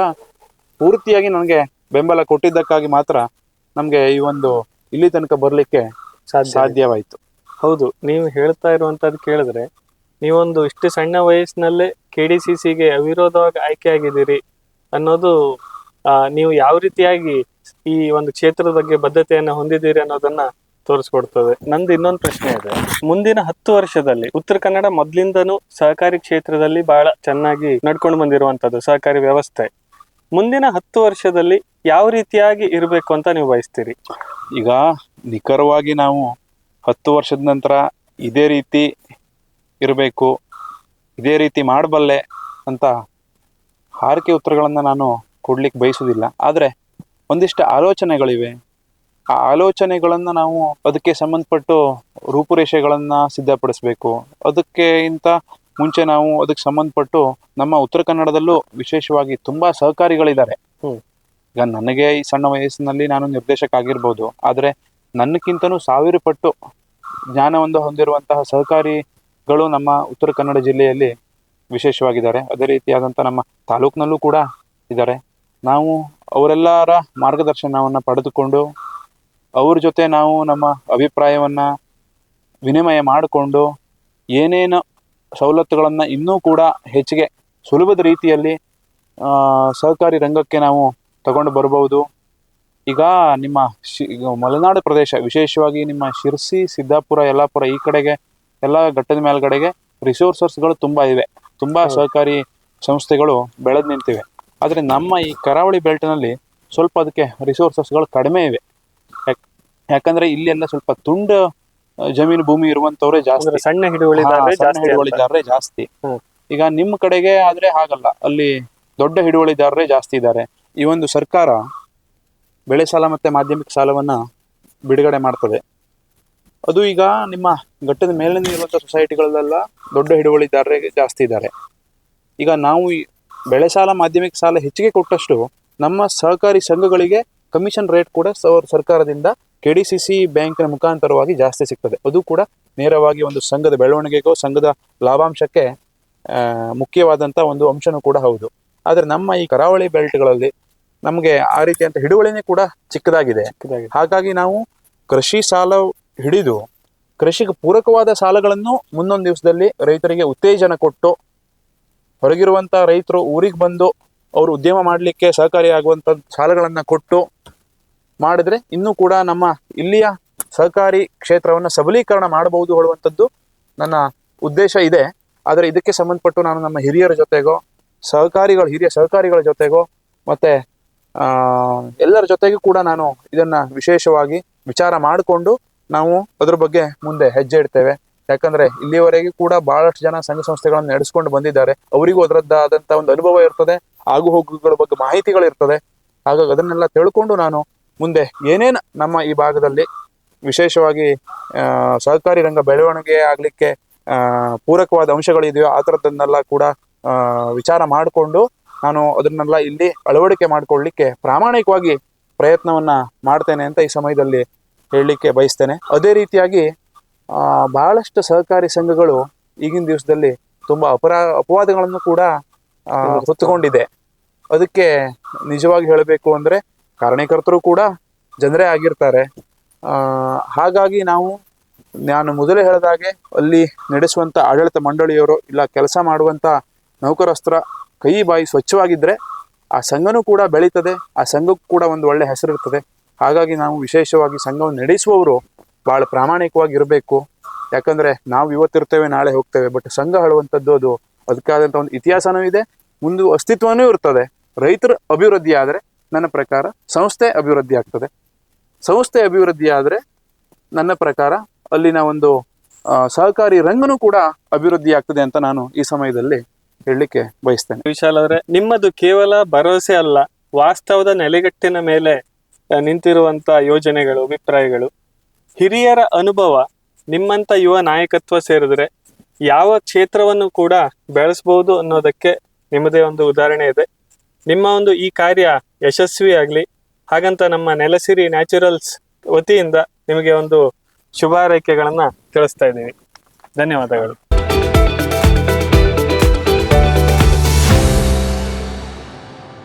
ಪೂರ್ತಿಯಾಗಿ ನನಗೆ ಬೆಂಬಲ ಕೊಟ್ಟಿದ್ದಕ್ಕಾಗಿ ಮಾತ್ರ ನಮಗೆ ಈ ಒಂದು ಇಲ್ಲಿ ತನಕ ಬರಲಿಕ್ಕೆ ಸಾಧ್ಯವಾಯಿತು. ಹೌದು, ನೀವು ಹೇಳ್ತಾ ಇರುವಂತದ್ದು ಕೇಳಿದ್ರೆ ನೀವೊಂದು ಇಷ್ಟು ಸಣ್ಣ ವಯಸ್ಸಿನಲ್ಲೇ KDCCಗೆ ಅವಿರೋಧವಾಗಿ ಆಯ್ಕೆಯಾಗಿದ್ದೀರಿ ಅನ್ನೋದು ನೀವು ಯಾವ ರೀತಿಯಾಗಿ ಈ ಒಂದು ಕ್ಷೇತ್ರದ ಬಗ್ಗೆ ಬದ್ಧತೆಯನ್ನು ಹೊಂದಿದ್ದೀರಿ ಅನ್ನೋದನ್ನ ತೋರಿಸ್ಕೊಡ್ತದೆ. ನಂದು ಇನ್ನೊಂದು ಪ್ರಶ್ನೆ ಇದೆ. ಮುಂದಿನ 10 ವರ್ಷದಲ್ಲಿ ಉತ್ತರ ಕನ್ನಡ ಮೊದ್ಲಿಂದನೂ ಸಹಕಾರಿ ಕ್ಷೇತ್ರದಲ್ಲಿ ಬಹಳ ಚೆನ್ನಾಗಿ ನಡ್ಕೊಂಡು ಬಂದಿರುವಂತದ್ದು ಸಹಕಾರಿ ವ್ಯವಸ್ಥೆ. ಮುಂದಿನ 10 ವರ್ಷದಲ್ಲಿ ಯಾವ ರೀತಿಯಾಗಿ ಇರಬೇಕು ಅಂತ ನೀವು ಬಯಸ್ತೀರಿ? ಈಗ ನಿಖರವಾಗಿ ನಾವು 10 ವರ್ಷದ ನಂತರ ಇದೇ ರೀತಿ ಇರಬೇಕು, ಇದೇ ರೀತಿ ಮಾಡಬಲ್ಲೆ ಅಂತ ಹಾರಿಕೆ ಉತ್ತರಗಳನ್ನು ನಾನು ಕೊಡ್ಲಿಕ್ಕೆ ಬಯಸುವುದಿಲ್ಲ. ಆದರೆ ಒಂದಿಷ್ಟು ಆಲೋಚನೆಗಳಿವೆ. ಆ ಆಲೋಚನೆಗಳನ್ನು ನಾವು ಅದಕ್ಕೆ ಸಂಬಂಧಪಟ್ಟು ರೂಪುರೇಷೆಗಳನ್ನು ಸಿದ್ಧಪಡಿಸ್ಬೇಕು. ಅದಕ್ಕೆ ಮುಂಚೆ ನಾವು ಅದಕ್ಕೆ ಸಂಬಂಧಪಟ್ಟು ನಮ್ಮ ಉತ್ತರ ಕನ್ನಡದಲ್ಲೂ ವಿಶೇಷವಾಗಿ ತುಂಬಾ ಸಹಕಾರಿಗಳಿದ್ದಾರೆ. ಈಗ ನನಗೆ ಈ ಸಣ್ಣ ವಯಸ್ಸಿನಲ್ಲಿ ನಾನು ನಿರ್ದೇಶಕ ಆಗಿರ್ಬೋದು, ಆದರೆ ನನ್ನಕ್ಕಿಂತನೂ 1000 ಪಟ್ಟು ಜ್ಞಾನವನ್ನು ಹೊಂದಿರುವಂತಹ ಸಹಕಾರಿಗಳು ನಮ್ಮ ಉತ್ತರ ಕನ್ನಡ ಜಿಲ್ಲೆಯಲ್ಲಿ ವಿಶೇಷವಾಗಿದ್ದಾರೆ. ಅದೇ ರೀತಿಯಾದಂಥ ನಮ್ಮ ತಾಲೂಕಿನಲ್ಲೂ ಕೂಡ ಇದ್ದಾರೆ. ನಾವು ಅವರೆಲ್ಲರ ಮಾರ್ಗದರ್ಶನವನ್ನು ಪಡೆದುಕೊಂಡು ಅವ್ರ ಜೊತೆ ನಾವು ನಮ್ಮ ಅಭಿಪ್ರಾಯವನ್ನ ವಿನಿಮಯ ಮಾಡಿಕೊಂಡು ಏನೇನು ಸವಲತ್ತುಗಳನ್ನು ಇನ್ನೂ ಕೂಡ ಹೆಚ್ಚಿಗೆ ಸುಲಭದ ರೀತಿಯಲ್ಲಿ ಸಹಕಾರಿ ರಂಗಕ್ಕೆ ನಾವು ತಗೊಂಡು ಬರಬಹುದು. ಈಗ ನಿಮ್ಮ ಮಲೆನಾಡು ಪ್ರದೇಶ, ವಿಶೇಷವಾಗಿ ನಿಮ್ಮ ಶಿರ್ಸಿ, ಸಿದ್ದಾಪುರ, ಯಲ್ಲಾಪುರ ಈ ಕಡೆಗೆ ಎಲ್ಲ ಘಟ್ಟದ ಮೇಲ್ಗಡೆಗೆ ರಿಸೋರ್ಸಸ್ಗಳು ತುಂಬಾ ಇವೆ. ತುಂಬಾ ಸಹಕಾರಿ ಸಂಸ್ಥೆಗಳು ಬೆಳೆದು ನಿಂತಿವೆ. ಆದರೆ ನಮ್ಮ ಈ ಕರಾವಳಿ ಬೆಲ್ಟ್ನಲ್ಲಿ ಸ್ವಲ್ಪ ಅದಕ್ಕೆ ರಿಸೋರ್ಸಸ್ಗಳು ಕಡಿಮೆ ಇವೆ. ಯಾಕಂದ್ರೆ ಇಲ್ಲಿ ಎಲ್ಲ ಸ್ವಲ್ಪ ತುಂಡು ಜಮೀನು ಭೂಮಿ ಇರುವಂತವ್ರೆ ಜಾಸ್ತಿ, ಸಣ್ಣ ಹಿಡುವಳಿದಾರರೇ ಜಾಸ್ತಿ. ಈಗ ನಿಮ್ಮ ಕಡೆಗೆ ಆದ್ರೆ ಹಾಗಲ್ಲ, ಅಲ್ಲಿ ದೊಡ್ಡ ಹಿಡುವಳಿದಾರರೇ ಜಾಸ್ತಿ ಇದ್ದಾರೆ. ಈ ಒಂದು ಸರ್ಕಾರ ಬೆಳೆ ಸಾಲ ಮತ್ತೆ ಮಾಧ್ಯಮಿಕ ಸಾಲವನ್ನ ಬಿಡುಗಡೆ ಮಾಡ್ತದೆ. ಅದು ಈಗ ನಿಮ್ಮ ಘಟ್ಟದ ಮೇಲಿನ ಇರುವಂತಹ ಸೊಸೈಟಿಗಳಲ್ಲೆಲ್ಲ ದೊಡ್ಡ ಹಿಡುವಳಿದಾರರೇ ಜಾಸ್ತಿ ಇದ್ದಾರೆ. ಈಗ ನಾವು ಈ ಬೆಳೆ ಸಾಲ ಮಾಧ್ಯಮಿಕ ಸಾಲ ಹೆಚ್ಚಿಗೆ ಕೊಟ್ಟಷ್ಟು ನಮ್ಮ ಸಹಕಾರಿ ಸಂಘಗಳಿಗೆ ಕಮಿಷನ್ ರೇಟ್ ಕೂಡ ಸರ್ಕಾರದಿಂದ KDCC ಬ್ಯಾಂಕಿನ ಮುಖಾಂತರವಾಗಿ ಜಾಸ್ತಿ ಸಿಗ್ತದೆ. ಅದು ಕೂಡ ನೇರವಾಗಿ ಒಂದು ಸಂಘದ ಬೆಳವಣಿಗೆಗೋ ಸಂಘದ ಲಾಭಾಂಶಕ್ಕೆ ಮುಖ್ಯವಾದಂಥ ಒಂದು ಅಂಶನೂ ಕೂಡ ಹೌದು. ಆದರೆ ನಮ್ಮ ಈ ಕರಾವಳಿ ಬೆಲ್ಟ್ಗಳಲ್ಲಿ ನಮಗೆ ಆ ರೀತಿಯಂತ ಹಿಡುವಳಿನೇ ಕೂಡ ಚಿಕ್ಕದಾಗಿದೆ. ಹಾಗಾಗಿ ನಾವು ಕೃಷಿ ಸಾಲ ಹಿಡಿದು ಕೃಷಿಗೆ ಪೂರಕವಾದ ಸಾಲಗಳನ್ನು ಮುಂದೊಂದು ದಿವಸದಲ್ಲಿ ರೈತರಿಗೆ ಉತ್ತೇಜನ ಕೊಟ್ಟು, ಹೊರಗಿರುವಂಥ ರೈತರು ಊರಿಗೆ ಬಂದು ಅವರು ಉದ್ಯಮ ಮಾಡಲಿಕ್ಕೆ ಸಹಕಾರಿಯಾಗುವಂಥ ಸಾಲಗಳನ್ನು ಕೊಟ್ಟು ಮಾಡಿದ್ರೆ ಇನ್ನೂ ಕೂಡ ನಮ್ಮ ಇಲ್ಲಿಯ ಸಹಕಾರಿ ಕ್ಷೇತ್ರವನ್ನು ಸಬಲೀಕರಣ ಮಾಡಬಹುದು ಹೇಳುವಂಥದ್ದು ನನ್ನ ಉದ್ದೇಶ ಇದೆ. ಆದರೆ ಇದಕ್ಕೆ ಸಂಬಂಧಪಟ್ಟು ನಾನು ನಮ್ಮ ಹಿರಿಯರ ಜೊತೆಗೋ ಹಿರಿಯ ಸಹಕಾರಿಗಳ ಜೊತೆಗೋ ಮತ್ತೆ ಎಲ್ಲರ ಜೊತೆಗೂ ಕೂಡ ನಾನು ಇದನ್ನ ವಿಶೇಷವಾಗಿ ವಿಚಾರ ಮಾಡಿಕೊಂಡು ನಾವು ಅದ್ರ ಬಗ್ಗೆ ಮುಂದೆ ಹೆಜ್ಜೆ ಇಡ್ತೇವೆ. ಯಾಕಂದ್ರೆ ಇಲ್ಲಿಯವರೆಗೂ ಕೂಡ ಬಹಳಷ್ಟು ಜನ ಸಂಘ ಸಂಸ್ಥೆಗಳನ್ನು ನಡೆಸ್ಕೊಂಡು ಬಂದಿದ್ದಾರೆ. ಅವರಿಗೂ ಅದರದ್ದಾದಂಥ ಒಂದು ಅನುಭವ ಇರ್ತದೆ, ಆಗು ಹೋಗುಗಳ ಬಗ್ಗೆ ಮಾಹಿತಿಗಳಿರ್ತದೆ. ಹಾಗಾಗಿ ಅದನ್ನೆಲ್ಲ ತಿಳ್ಕೊಂಡು ನಾನು ಮುಂದೆ ಏನೇನು ನಮ್ಮ ಈ ಭಾಗದಲ್ಲಿ ವಿಶೇಷವಾಗಿ ಸಹಕಾರಿ ರಂಗ ಬೆಳವಣಿಗೆ ಆಗಲಿಕ್ಕೆ ಪೂರಕವಾದ ಅಂಶಗಳಿದೆಯೋ ಆ ಥರದ್ದನ್ನೆಲ್ಲ ಕೂಡ ವಿಚಾರ ಮಾಡಿಕೊಂಡು ನಾನು ಅದನ್ನೆಲ್ಲ ಇಲ್ಲಿ ಅಳವಡಿಕೆ ಮಾಡಿಕೊಳ್ಳಿಕ್ಕೆ ಪ್ರಾಮಾಣಿಕವಾಗಿ ಪ್ರಯತ್ನವನ್ನ ಮಾಡ್ತೇನೆ ಅಂತ ಈ ಸಮಯದಲ್ಲಿ ಹೇಳಲಿಕ್ಕೆ ಬಯಸ್ತೇನೆ. ಅದೇ ರೀತಿಯಾಗಿ ಬಹಳಷ್ಟು ಸಹಕಾರಿ ಸಂಘಗಳು ಈಗಿನ ದಿವಸದಲ್ಲಿ ತುಂಬಾ ಅಪವಾದಗಳನ್ನು ಕೂಡ ಹೊತ್ತುಕೊಂಡಿದೆ. ಅದಕ್ಕೆ ನಿಜವಾಗಿ ಹೇಳಬೇಕು ಅಂದ್ರೆ ಕಾರಣಕರ್ತರು ಕೂಡ ಜನರೇ ಆಗಿರ್ತಾರೆ. ಹಾಗಾಗಿ ನಾನು ಮೊದಲೇ ಹೇಳಿದಾಗೆ ಅಲ್ಲಿ ನಡೆಸುವಂತ ಆಡಳಿತ ಮಂಡಳಿಯವರು ಇಲ್ಲ ಕೆಲಸ ಮಾಡುವಂತ ನೌಕರಸ್ತ್ರ ಕೈ ಬಾಯಿ ಸ್ವಚ್ಛವಾಗಿದ್ರೆ ಆ ಸಂಘನೂ ಕೂಡ ಬೆಳೀತದೆ, ಆ ಸಂಘಕ್ಕೂ ಕೂಡ ಒಂದು ಒಳ್ಳೆ ಹೆಸರಿರ್ತದೆ. ಹಾಗಾಗಿ ನಾವು ವಿಶೇಷವಾಗಿ ಸಂಘವನ್ನು ನಡೆಸುವವರು ಬಹಳ ಪ್ರಾಮಾಣಿಕವಾಗಿ ಇರಬೇಕು. ಯಾಕಂದ್ರೆ ನಾವು ಇವತ್ತಿರ್ತೇವೆ, ನಾಳೆ ಹೋಗ್ತೇವೆ. ಬಟ್ ಸಂಘ ಹೇಳುವಂಥದ್ದು ಅದಕ್ಕಾದಂಥ ಒಂದು ಇತಿಹಾಸನೂ ಇದೆ, ಮುಂದೆ ಅಸ್ತಿತ್ವನೂ ಇರ್ತದೆ. ರೈತರ ಅಭಿವೃದ್ಧಿ ಆದರೆ ನನ್ನ ಪ್ರಕಾರ ಸಂಸ್ಥೆ ಅಭಿವೃದ್ಧಿ ಆಗ್ತದೆ. ಸಂಸ್ಥೆ ಅಭಿವೃದ್ಧಿ ಆದರೆ ನನ್ನ ಪ್ರಕಾರ ಅಲ್ಲಿನ ಒಂದು ಸಹಕಾರಿ ರಂಗನೂ ಕೂಡ ಅಭಿವೃದ್ಧಿ ಆಗ್ತದೆ ಅಂತ ನಾನು ಈ ಸಮಯದಲ್ಲಿ ಹೇಳಲಿಕ್ಕೆ ಬಯಸ್ತೇನೆ. ವಿಶಾಲ್ ಅವರೇ, ನಿಮ್ಮದು ಕೇವಲ ಭರವಸೆ ಅಲ್ಲ, ವಾಸ್ತವದ ನೆಲೆಗಟ್ಟಿನ ಮೇಲೆ ನಿಂತಿರುವಂತ ಯೋಜನೆಗಳು, ಅಭಿಪ್ರಾಯಗಳು, ಹಿರಿಯರ ಅನುಭವ, ನಿಮ್ಮಂತ ಯುವ ನಾಯಕತ್ವ ಸೇರಿದ್ರೆ ಯಾವ ಕ್ಷೇತ್ರವನ್ನು ಕೂಡ ಬೆಳೆಸಬಹುದು ಅನ್ನೋದಕ್ಕೆ ನಿಮ್ಮದೇ ಒಂದು ಉದಾಹರಣೆ ಇದೆ. ನಿಮ್ಮ ಒಂದು ಈ ಕಾರ್ಯ ಯಶಸ್ವಿ ಆಗಲಿ ಹಾಗಂತ ನಮ್ಮ ನೆಲಸಿರಿ ನ್ಯಾಚುರಲ್ಸ್ ವತಿಯಿಂದ ನಿಮಗೆ ಒಂದು ಶುಭಾರೈಕೆಗಳನ್ನ ತಿಳಿಸ್ತಾ ಇದ್ದೀವಿ. ಧನ್ಯವಾದಗಳು.